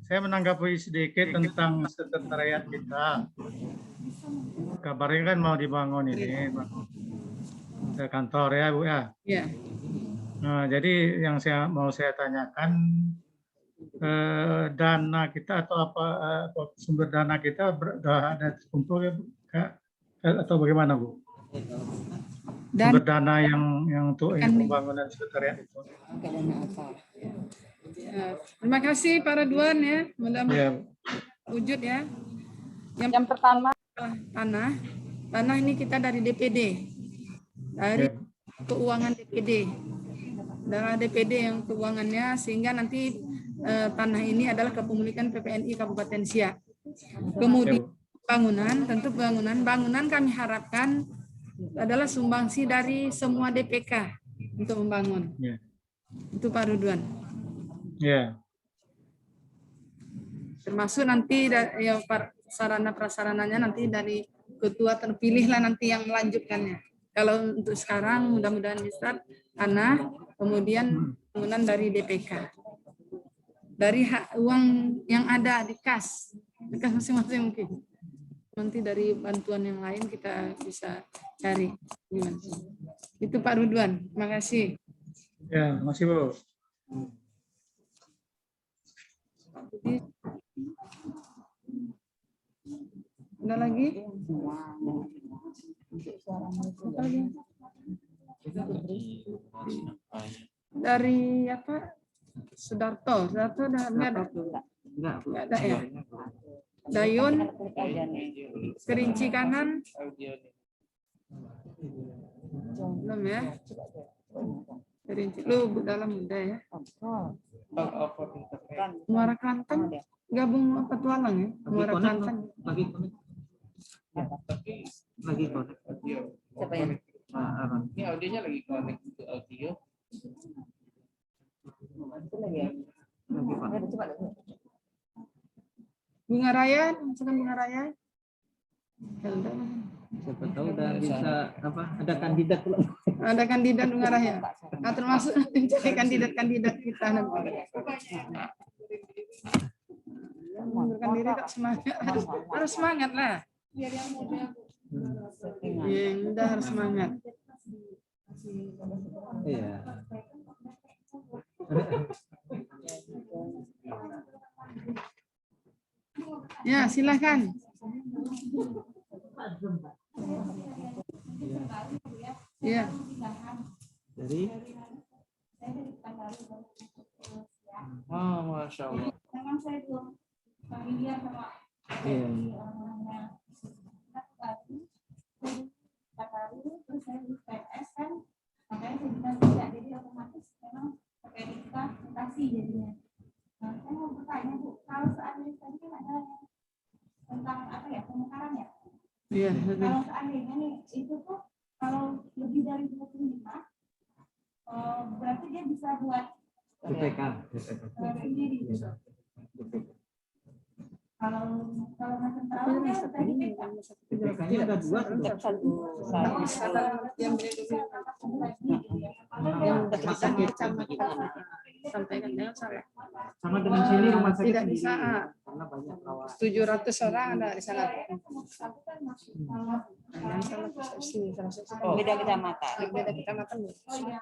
Saya menanggapi sedikit tentang sekretariat kita. Kabarnya kan mau dibangun ini kantor ya Bu ya. Ya. Nah, jadi yang mau saya tanyakan dana kita atau apa sumber dana kita sudah ada terkumpul ya Bu? Atau bagaimana Bu? Sumber dana yang untuk pembangunan sekretariat itu. Terima kasih Pak Rodwan ya. Mudah-mudahan wujud ya. Yang pertama tanah ini kita dari DPD. Dari keuangan DPD. Dari DPD yang keuangannya sehingga nanti tanah ini adalah kepemilikan PPNI Kabupaten Siak. Kemudian bangunan kami harapkan adalah sumbangsi dari semua DPK untuk membangun. Itu Pak Rodwan. Ya. Termasuk nanti ya sarana prasarananya nanti dari ketua terpilih lah nanti yang melanjutkannya. Kalau untuk sekarang mudah-mudahan bisa tanah, kemudian bangunan dari DPK. Dari uang yang ada di kas masing-masing mungkin. Nanti dari bantuan yang lain kita bisa cari. Gimana? Itu Pak Rodwan. Terima kasih. Ya, terima kasih Bu. Ada lagi? Dari apa? Sudarto udah nggak ada? Nggak ada ya? Dayun, Kerinci kanan, belum ya? Kerinci, lu dalam udah ya? Muara Kelantan, gabung petualang ya? Muara Kelantan. Lagi connect. Siapa yang? Ini audionya lagi connect ke audio. Bunga Raya, misalkan Bunga Raya. Siapa tahu udah bisa apa? Ada kandidat pula. Ada kandidat Bunga Raya. Nah, termasuk mencari kandidat kita nanti. Mengundurkan diri tak semangat, harus semangat lah. Yang muda harus semangat. Iya. Ya, silakan. Ya. Dari Masya Allah. Memang saya belum familiar sama terus saya di PNS kan, makanya saya bisa tidak, jadi otomatis memang PPNI kita mutasi jadinya. Nah, saya mau bertanya Bu, kalau seandainya tadi kan ada tentang apa ya, pemekaran ya? Iya. Kalau seandainya nih, itu tuh kalau lebih dari 25, berarti dia bisa buat DPK. sendiri. Kalau macam terlalu ya tadi DPK-nya ada 2 yang sampaikan, jangan salah. Sama dengan sini rumah sakit Tidak sendiri, bisa. karena banyak perawat. 700 orang ada di sana. Jangan salah persepsi. Beda kecamatan. Beda kecamatan.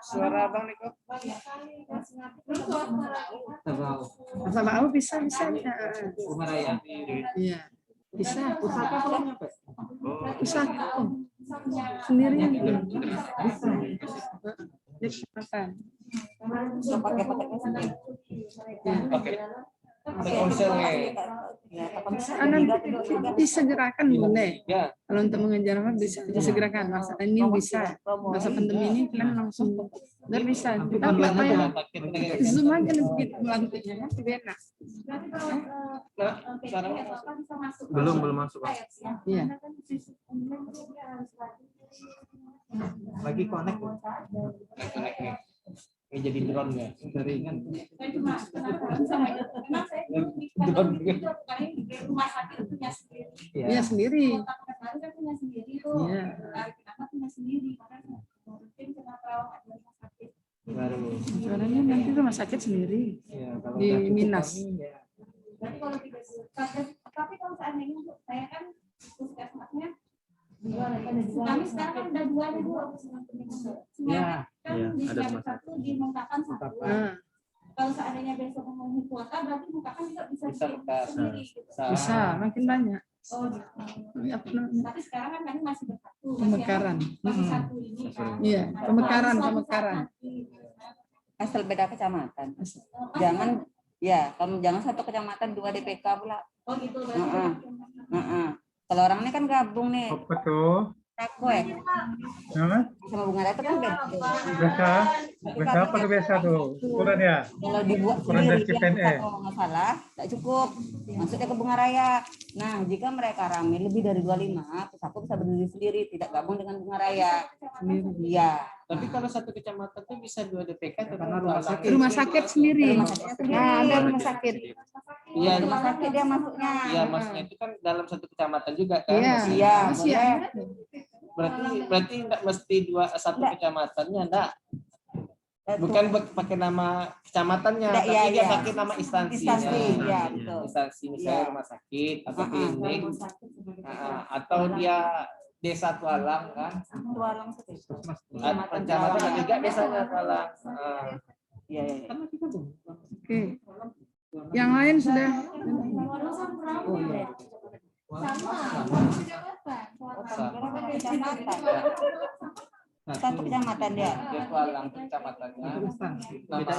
Suara Bang Niko. Sama aku bisa. Rumah raya. Iya. Bisa. Pusaka punya Pak? Bisa. Sendirian. Bisa. Di kecamatan. Pakai ponselnya. Nanti disegerakan boleh. Kalau untuk mengejar apa bisa disegerakan. Masa ini bisa. Masa pandemi ini kan langsung nggak bisa. Kita apa ya? Zoom aja lebih melantiknya kan lebih enak. Belum masuk. Iya. Lagi connect. Ini jadi drone ya. Jaringan. Rumah sakit punya sendiri. Iya sendiri. Kota punya sendiri tuh. Iya. Kenapa punya sendiri? Makanya mungkin kena perawat di rumah sakit. Suaranya nanti rumah sakit sendiri. Di Minas. Berarti kalau tidak tapi kalau seandainya Bu, saya kan puskesmasnya kami sekarang kan udah 2 nih Bu. Ya, Kan di Siap satu di Mengkakan 1. Kalau seandainya besok memenuhi kuota berarti Mengkakan juga bisa sendiri. Bisa, makin banyak. Oh gitu. Apa namanya? Tapi sekarang kan kami masih bersatu. Pemekaran. Masih satu ini kan. Iya, pemekaran. Asal beda kecamatan. Jangan ya, kalau jangan satu kecamatan 2 DPK pula. Oh gitu. Kalau orangnya kan gabung nih. Apa tuh? Takwe. Sama bunga raya itu kan beda. Biasa apa tuh biasa tuh? Ukuran ya? Kalau dibuat Ukuran dari sendiri CPNE. kalau nggak salah, tak cukup. Maksudnya ke bunga raya. Nah, jika mereka ramai lebih dari 25, pusako bisa berdiri sendiri, tidak gabung dengan bunga raya. Iya. Tapi kalau satu kecamatan tuh bisa 2 DPK Karena rumah sakit. Rumah sakit sendiri. Rumah sakitnya sendiri. Nah, ada rumah sakit. Iya, Rumah sakit dia masuknya. iya maksudnya itu kan dalam satu kecamatan juga kan? Iya. Iya, Masih boleh. ada. Berarti enggak mesti satu kecamatannya enggak. Bukan pakai nama kecamatannya, Nggak, tapi iya, dia iya. pakai nama instansi. Instansi, iya, betul. Instansi misalnya Iya. rumah sakit atau klinik, atau dia desa Tualang kan? Tualang sakit. Kecamatan ada juga desanya Tualang. Iya, iya. Oke. Yang lain sudah. Oh iya. Satu kecamatan dia. Dia Tualang kecamatannya. Beda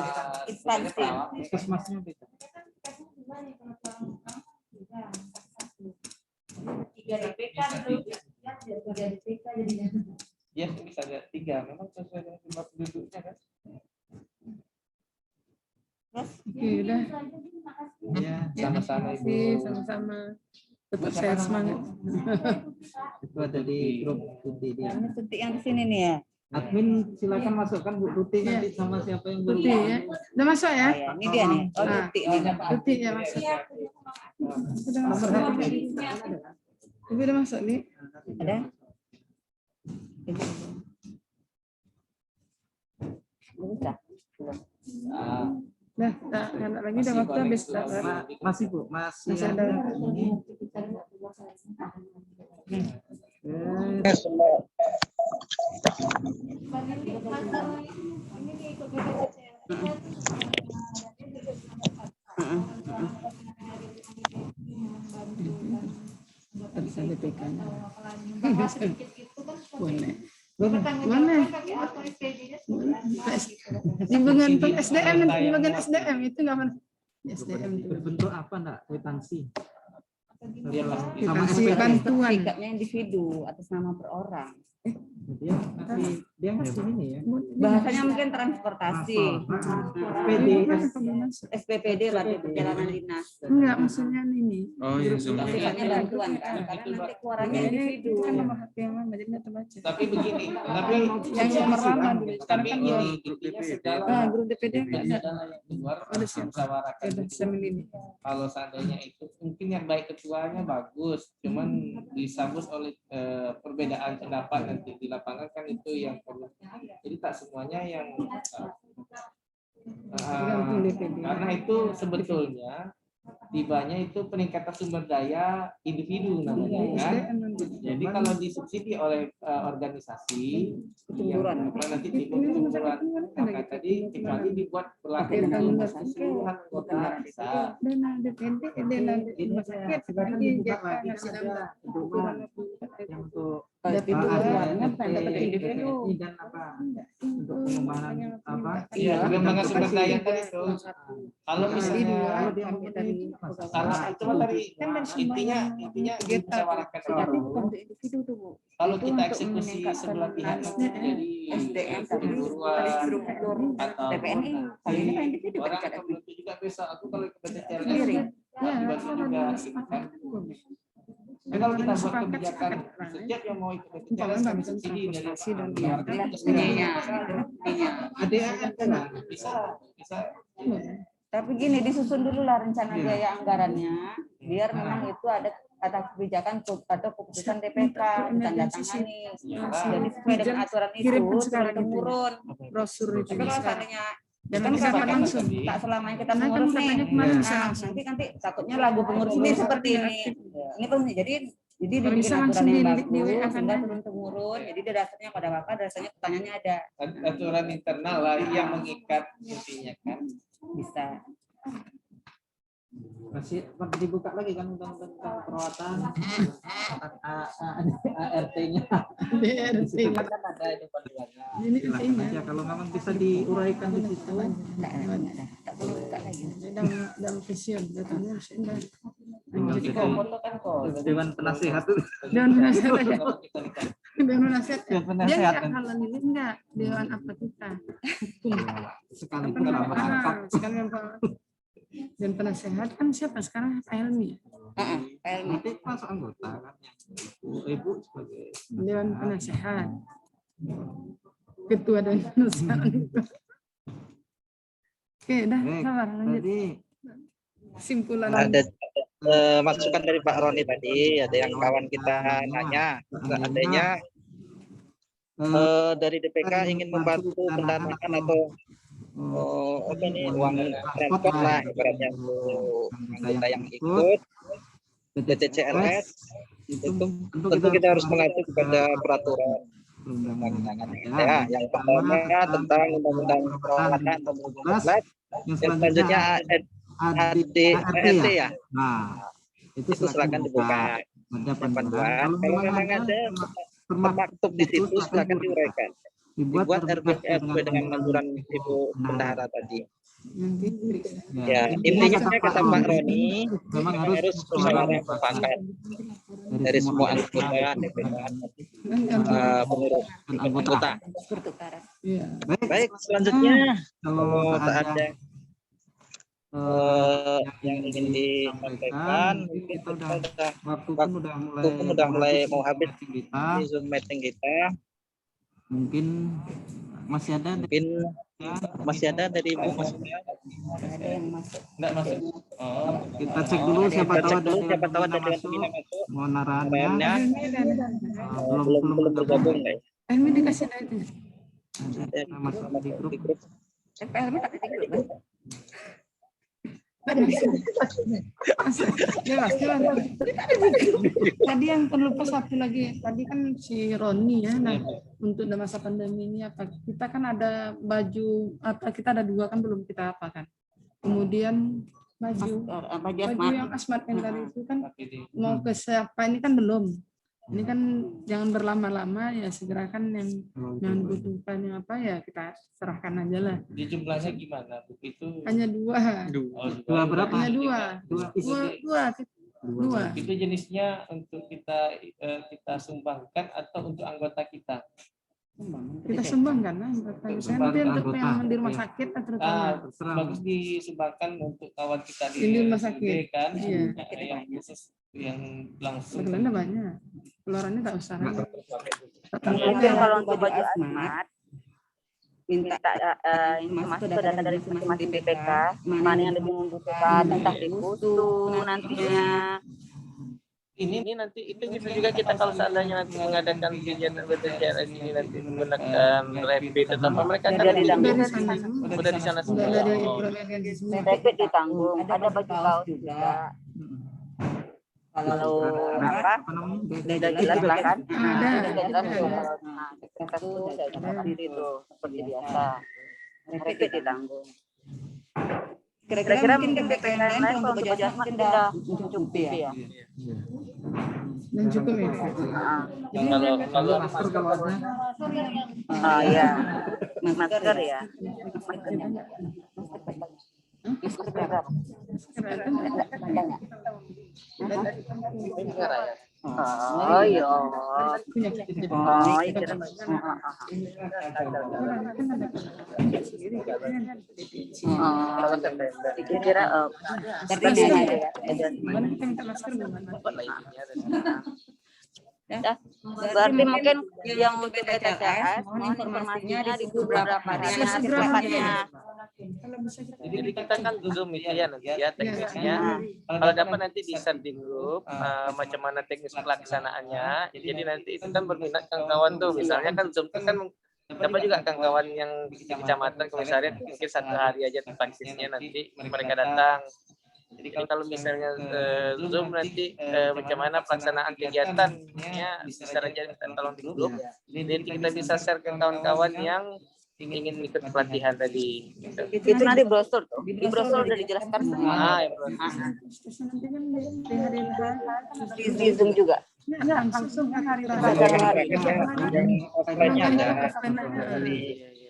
Instansi. puskesmasnya beda. 3 DPK tuh. 3 DPK jadinya. Ya bisa ada 3. Memang sesuai dengan jumlah penduduknya kan. Oke, udah. Ya, Sama-sama Terima kasih, Ibu. sama-sama. Tetap sehat semangat. itu ada di grup Tuti dia. Ini Tuti yang di sini nih ya. Admin silakan masukkan Bu Tuti nanti sama siapa yang Tuti ya. Udah masuk ya? Ya, ini dia nih. Oh, Nah. Tuti. Oh, Tuti ya masuk. Udah masuk. Ibu udah masuk nih. ada? Udah. Dah, enak lagi udah waktu habis. Masih Bu, masih Masih ada. Terus ada PK-nya. Boleh. Boleh. Di bagian SDM nanti di bagian SDM itu nggak mana? SDM itu. Berbentuk apa enggak? Kwitansi. Kasih bantuan. Sikapnya individu atas nama per orang. Dia ngasih ini ya. Bahasanya mungkin transportasi. PD. SPPD berarti perjalanan dinas. Enggak, maksudnya ini. Oh iya, Zoom. Sifatnya bantuan kan. Karena nanti keluarannya individu. Kan nomor HP yang mana jadi nggak terbaca. Tapi begini, tapi Yang nomor lama dulu. Sekarang tapi kan ini grup intinya segala grup DPD nggak ada. segala yang keluar Ada siapa? musyawarahkan Ada dulu. sama ini. Kalau seandainya itu mungkin yang baik ketuanya bagus, cuman disambut oleh perbedaan pendapat nanti di lapangan kan itu yang perlu. Jadi tak semuanya yang Tergantung DPD. Karena itu sebetulnya tibanya itu peningkatan sumber daya individu namanya kan. Jadi kalau disubsidi oleh organisasi, Ketumburan. nanti timbul ketumburan. Maka tadi kecuali dibuat berlaku untuk keseluruhan anggota bisa. Dana DPD, dana rumah sakit, Silakan lagi dibuka jaka lagi ngasih ada nambah. pedoman yang untuk Keluarnya RT, dapat individu. PPNI dan apa untuk pengembangan apa? Iya, pengembangan sumber daya tadi itu. Kalau Jadi misalnya dua, Kalau dia kami memenuhi dari itu masalah. karena itu tadi kan dari intinya sumbangan dimusyawarahkan Tapi dulu. bukan untuk individu tuh, Bu. Kalau Itu kita untuk eksekusi meningkatkan sebelah pihak itu jadi SDM tadi perguruan struktur atau TPNI. Kali ini kan individu orang kan akan menentu juga besok aku kalau ke BTCLS sendiri. Ya, dibantu kalau juga. disepakati Tapi kalau kita buat sepakat, kebijakan sepakat. setiap yang mau ikut Umpamanya BTCLS nggak kan bisa subsidi dari transportasi dan keluarga. Ininya. Ada Bisa. Tapi gini, disusun dulu lah rencana biaya anggarannya, biar memang itu ada atas kebijakan atau keputusan DPK ditandatangani. Jadi sesuai dengan aturan itu Kirimkan sekarang itu. turun. Brosur itu Tapi kalau sekarang. seandainya Dan kan bisa kan langsung. tak selamanya kita Karena kan mengurus nih. katanya kemarin bisa Nah, langsung. nanti takutnya lagu pengurus ini seperti ini. Ini pun jadi Kalau dibikin bisa aturan langsung yang di bagus WA kan sehingga aja. turun temurun. Jadi dasarnya pada bapak dasarnya pertanyaannya ada. Aturan internal lah yang mengikat intinya kan. Bisa. masih dibuka lagi kan tentang perawatan ART-nya. DRT. Kan ada itu panduannya. Ini Silakan intinya. aja kalau memang bisa diuraikan di situ. Enggak ada. Tak perlu buka lagi. Dalam vision datanya harus indah. Jadi foto kan kok. Dewan penasehat. Dewan penasehat aja. Kalau kita nikah. Dewan penasehat. Dewan Dia penasehat nggak halal ini enggak. Dewan apa kita? Sekali Apa pun namanya? Sekali yang dan penasehat kan siapa sekarang Pak Helmi? nanti masuk anggota kan yang ibu sebagai Dewan penasehat. Ketua dan penasehat. Oke, dah, sabar lanjut. tadi Simpulan Ada masukan dari Pak Roni tadi, ada yang kawan kita nanya, adanya dari DPK ingin membantu pendanaan atau apa nih uang transport lah ibaratnya untuk anggota yang ikut BTCLS itu tentu kita harus mengacu kepada peraturan perundang-undangan ya. Yang pertama tentang undang-undang peralatan nomor 12, yang selanjutnya ADART ya. nah itu silakan dibuka panduan. Kalau memang ada termaktub di situ silakan diuraikan. Dibuat RPS sesuai dengan anjuran Ibu Bendahara tadi. Ya, intinya kata Pak Roni memang harus musyawarah mufakat dari semua anggota DPK, pengurus anggota. Baik, selanjutnya kalau tak ada yang ingin disampaikan, mungkin kita waktu pun udah mulai mau habis kita, di Zoom meeting kita. mungkin masih ada dari Ibu maksudnya. Ada yang masuk. Enggak masuk. Oh, kita cek dulu siapa tahu ada siapa tahu ada yang yang masuk. mau naranya Belum bergabung guys. Helmi dikasih dari ada masuk di grup. Helmi tak ada di grup. Tadi yang terlupa satu lagi, tadi kan si Roni ya. Nah, untuk masa pandemi ini apa? Kita kan ada baju apa? Kita ada 2 kan belum kita apa kan? Kemudian baju yang asmat yang tadi itu kan mau ke siapa ini kan belum. Ini kan jangan berlama-lama ya, segerakan yang dibutuhkan yang apa ya kita serahkan aja lah. Di jumlahnya gimana? Itu hanya 2. Dua berapa? Hanya 2. Itu jenisnya untuk kita sumbangkan atau untuk anggota kita? Kita sumbangkan lah. Saya nanti untuk yang di rumah sakit terutama. Bagus disumbangkan untuk kawan kita di rumah sakit kan? Iya. Yang khusus yang langsung. Sebenarnya banyak. Keluarannya tak usah. Mungkin kalau untuk baju asmat minta informasi atau data dari masing-masing BPK mana yang lebih membutuhkan, entah di putu nantinya ini nanti itu bisa juga kita kalau seandainya nanti mengadakan kegiatan BTCLS ini nanti menggunakan rapid atau apa, mereka kan udah di sana semua. Rapid ditanggung, ada baju kaos juga. Kalau apa? Udah jelas lah kan? Udah jelas tuh. Nah, kita tuh udah jelas diri tuh seperti biasa. Rapid ditanggung. Kira-kira mungkin BPN lain kalau untuk baju asmat udah mencukupi ya. Dan cukup ya. Kalau masker kalau ada. Oh iya, masker ya. Masker berapa? Oh iya. Oh iya. Kira berarti mungkin yang untuk BTCLS mohon informasinya di beberapa hari cepatnya. Jadi kita kan Zoom itu ya nanti ya teknisnya. Kalau dapat nanti di share di grup macam mana teknis pelaksanaannya. Jadi nanti itu kan berminat kawan-kawan tuh. Misalnya kan Zoom itu kan dapat juga kawan-kawan yang di kecamatan komisariat mungkin 1 hari aja praktisnya nanti mereka datang. Jadi kalau misalnya Zoom nanti macam mana pelaksanaan kegiatannya bisa aja minta tolong di grup. Jadi kita bisa share ke kawan-kawan yang ingin ikut pelatihan tadi. Itu nanti brosur tuh. Di brosur udah dijelaskan semua. Di Zoom juga. Langsung hari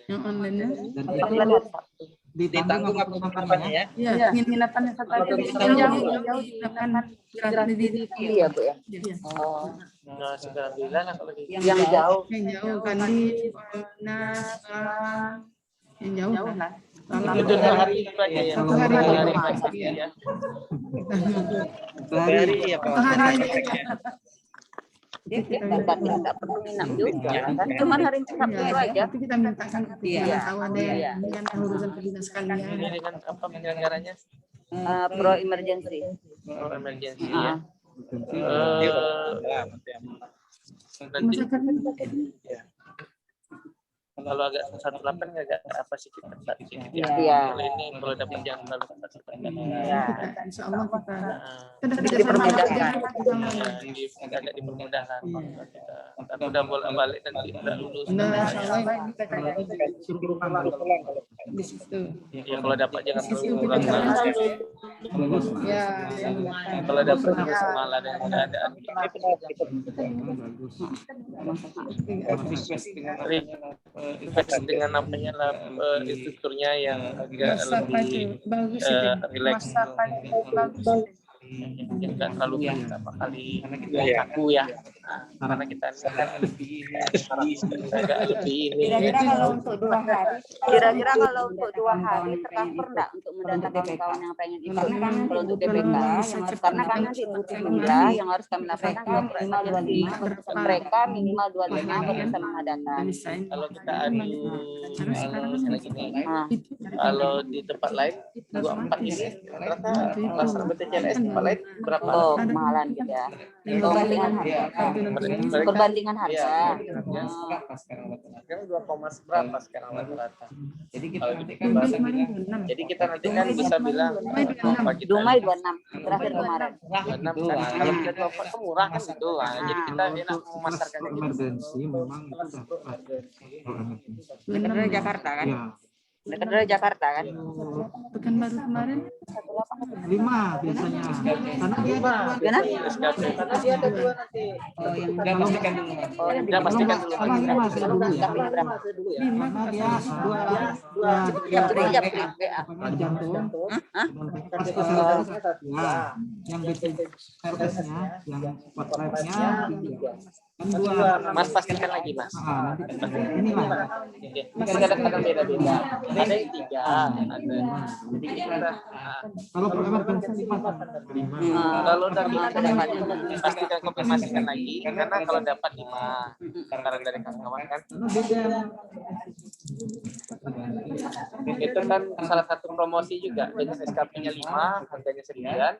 yang online-nya ditanggung apa-apanya ya? Iya, penginapannya satu aja. Jauh penginapan di Iya Bu ya. Nah, alhamdulillah lah kalau gitu. Yang jauh. Yang jauh kan di yang jauh lah. Itu 2 hari itu aja ya. 1 hari ya. 2 hari ya Pak. Tidak perlu nginap juga kan, cuma hari Sabtu aja. Tapi kita mintakan tahu ada yang urusan kerja sekalian. Ini dengan apa penyelenggaranya? Pro emergency. Pro emergency ya. Nanti ya. Kalau agak 18 agak apa sih kita sedikit ya. Kalau ini kalau dapat yang terlalu Insya Allah kita dipermudahkan. Agak dipermudahkan. Kita udah bolak-balik nanti udah lulus. di situ. Ya kalau dapat jangan terlalu kurang. Ya, Kalau dapat malah dan keadaan request dengan namanya lah instrukturnya yang agak lebih relax, yang nggak terlalu berapa kali kaku ya, karena kita agak lebih ini. Kira-kira kalau untuk 2 hari tercover enggak untuk mendata kawan-kawan yang pengen ikut? Kalau untuk PPK karena kan nanti butuh jumlah yang harus kami laporkan minimal 25, mereka minimal 25 baru bisa mengadakan. Kalau kita adu kalau di tempat lain 24 ini rata pelaksanaan BTCLS tempat lain berapa? Oh, mahalan gitu ya. Perbandingan harga. Sekarang 2, berapa sekarang rata-rata? Jadi kita Jadi kita nanti kan bisa bilang Dumai 26 terakhir kemarin. 26 kan. Kalau kita 24 kan murah kan gitu. Jadi kita enak memasarkannya gitu. emergency memang itu Dekat dari Jakarta kan? ya Dekat dari Jakarta kan? Pekanbaru kemarin 5 biasanya karena dia Gimana? Dia ada 2 nanti. udah pastikan dulu Udah pastikan dulu. kalau 5 sudah dulu ya Berapa? karena dia jantung pas yang BTCLS-nya yang spot live-nya kan 2 Mas pastikan lagi Mas. ini lah Kadang-kadang beda-beda. Ada yang 3, ada. Jadi kita kalau pro emergency 5 kalau dari pastikan konfirmasikan lagi karena kalau dapat 5 sekarang dari kawan-kawan kan itu kan salah satu promosi juga dengan SKP-nya 5 harganya sekian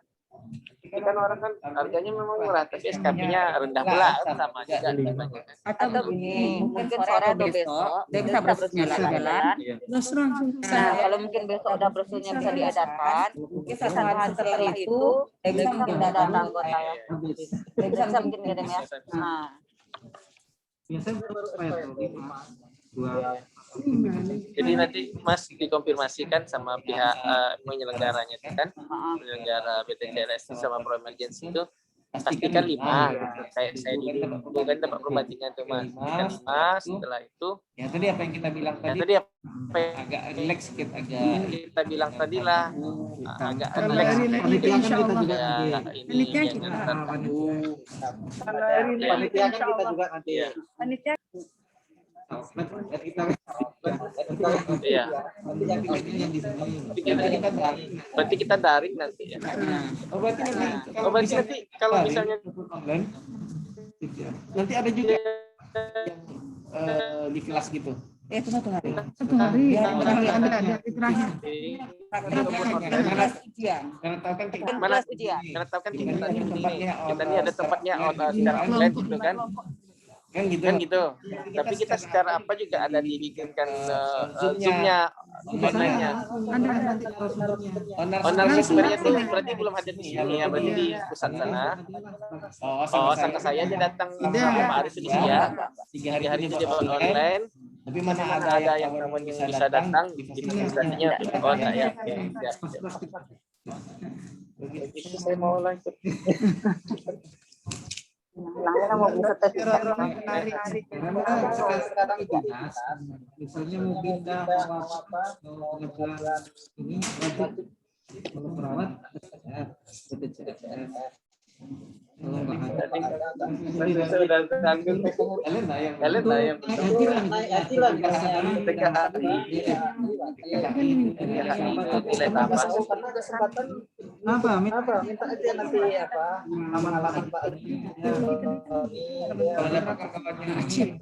Tapi kan orang kan harganya memang murah, tapi SKP-nya rendah pula, kan sama juga kebanyakan. Atau begini, mungkin sore atau besok dia bisa brosurnya jalan. Brosur langsung bisa. Nah, kalau mungkin besok udah brosurnya bisa diadakan, mungkin satu hari setelah itu dia bisa mungkin ada anggota ya. Dia bisa mungkin kirim ya. Nah, Biasanya berapa itu? 2. Jadi nanti Mas dikonfirmasikan sama pihak penyelenggaranya itu kan, penyelenggara BTCLS sama Pro Emergency itu pastikan 5 gitu. Kayak saya dulu kan dapat perbandingan tuh Mas. Pastikan 5, setelah itu Ya tadi apa yang kita bilang tadi? tadi apa yang Agak relax sedikit, agak kita bilang tadi lah, agak Kalau relax hari ini panitia kan insya kita Allah. juga nanti. ya, ini Panitia ya, kita. jangan Panitia kan kita juga nanti. Iya. panitia Iya. Yang di sini. Berarti kita daring nanti ya. Oh berarti nanti Oh, berarti nanti kalau misalnya online nanti ada juga yang di kelas gitu. itu satu hari. Satu hari. Kalau ada hari terakhir. Karena tahu kan kita mana ujian. karena tahu kan kita Ini tadi tempatnya kita ini ada tempatnya secara online gitu kan. kan gitu. Kan gitu. Tapi kita secara apa juga ada dibikinkan Zoom-nya online-nya. Ada nanti. Online sebenarnya tuh berarti belum ada di sini ya, berarti di pusat sana. Oh, sama saya dia datang beberapa hari itu dia. 3 hari itu dia bawa online. Tapi Mana mana ada yang teman yang bisa datang, difasilitasinya oh enggak ya. Begitu saya mau lanjut. Langkah mau bisa tes. sekarang dinas, misalnya mau pindah mau apa mau ngejar ini nanti kalau perawat BTCLS kalau nggak ada Sudah tanggung kalian yang nilai tambah. apa minta aja nanti apa halaman Pak.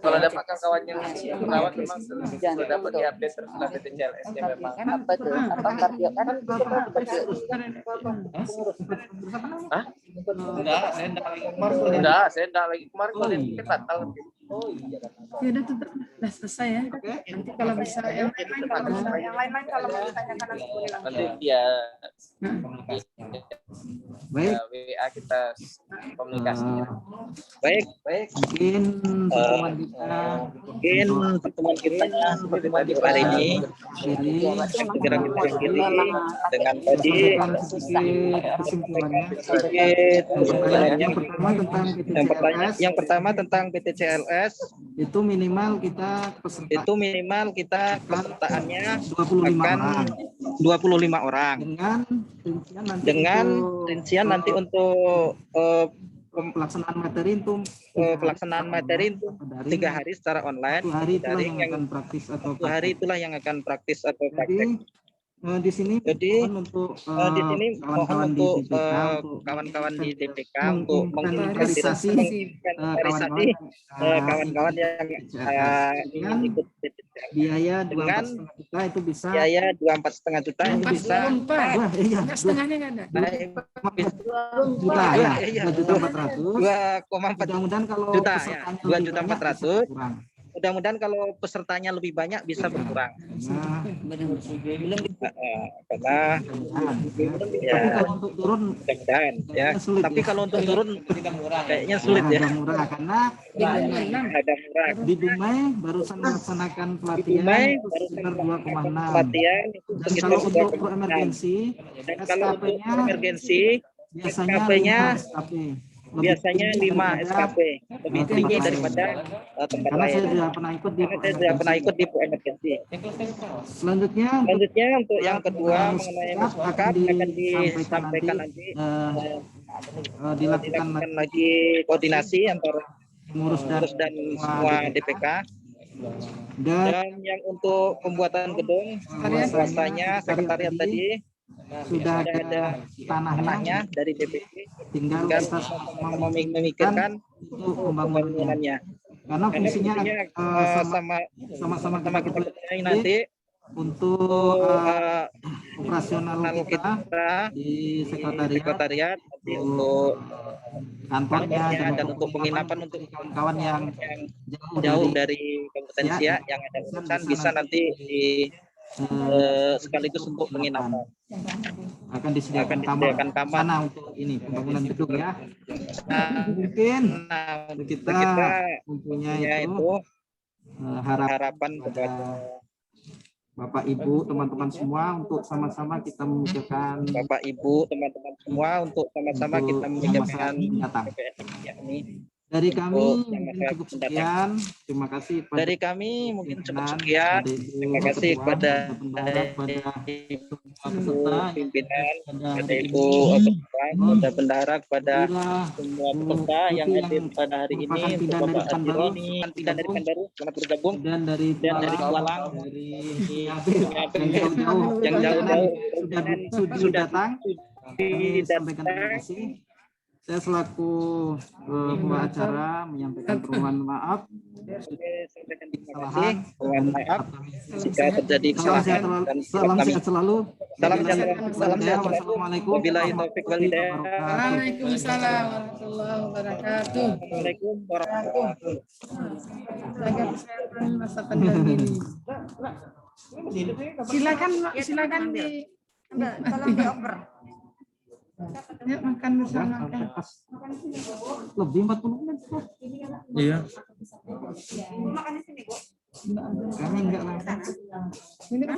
Kalau ada kawan yang perawat memang sudah dapat diupdate setelah BTCLS-nya memang. Kan apa tuh? Apa kardio kan? Hah? enggak saya enggak lagi kemarin kalau dia batal. Ya udah tuh udah selesai ya. Nanti kalau bisa yang lain kalau mau ditanyakan Nanti dia baik WA kita komunikasinya. Baik. mungkin pertemuan kita seperti tadi hari ini segera kita akhiri dengan tadi kesimpulannya yang pertama tentang BTCLS itu minimal kita pesertaannya 25 akan orang 25 orang dengan rincian nanti untuk pelaksanaan materi itu pelaksanaan materi itu 3 hari secara online. 1 hari itulah daring, yang akan praktis atau 1 hari itulah yang akan praktis atau praktek. Jadi di sini mohon untuk mohon untuk kawan-kawan di DPK untuk menginventarisasi kawan-kawan yang ingin ikut biaya dengan 24,5 juta itu bisa biaya 24,5 juta itu bisa wah iya setengahnya nggak ada. 2 juta ya 2.400.000 mudah-mudahan kalau juta ya pesertanya 2.400.000 mudah-mudahan kalau pesertanya lebih banyak bisa berkurang karena ya kalau untuk turun mudah-mudahan ya tapi kalau untuk turun kayaknya sulit ya murah karena ada murah di Dumai barusan melaksanakan pelatihan itu sekitar 2,6 pelatihan dan kalau untuk pro emergency biasanya 5 SKP biasanya 5 SKP lebih tinggi daripada tempat karena saya lain. sudah pernah ikut di Karena saya sudah pernah ikut di Pro Emergency. Selanjutnya untuk yang kedua mengenai muskap akan disampaikan nanti dilakukan lagi koordinasi antara pengurus dan semua DPK. Dan yang untuk pembuatan gedung rasanya sekretariat tadi sudah ada tanahnya dari DPP, tinggal kita memikirkan untuk pembangunannya karena fungsinya sama kita nanti untuk operasional kita di sekretariat untuk kantornya dan untuk penginapan untuk kawan-kawan yang jauh dari Kabupaten Siak yang ada urusan bisa nanti di sekaligus untuk penginapan. Akan disediakan kamar sana untuk ini pembangunan gedung ya. Mungkin kita mempunyai itu harapan kepada Bapak Ibu teman-teman semua untuk sama-sama kita memikirkan Bapak Ibu teman-teman semua untuk sama-sama kita memikirkan yakni dari kami mungkin cukup sekian. Terima kasih dari kami mungkin cukup sekian. Terima kasih kepada Ibu pimpinan, kepada Ibu kepada bendahara, kepada semua peserta yang hadir pada hari ini, untuk Bapak Hadironi, pindah dari Pekanbaru, selamat bergabung, dan dari Kualang, yang jauh-jauh sudah datang. Sampaikan terima kasih. Saya selaku pembawa acara menyampaikan permohonan maaf. Kesalahan, maaf jika terjadi kesalahan dan salam sehat selalu. Salam sehat. Wassalamualaikum. Wabillahi taufiq wal hidayah. Waalaikumsalam warahmatullahi wabarakatuh. Assalamualaikum warahmatullahi wabarakatuh. Jaga kesehatan masa pandemi ini. Silakan di Tolong dioper. Yuk makan bersama. Lebih 40 menit. Iya. Makan di sini, Bu. Kami enggak lah. Ini kan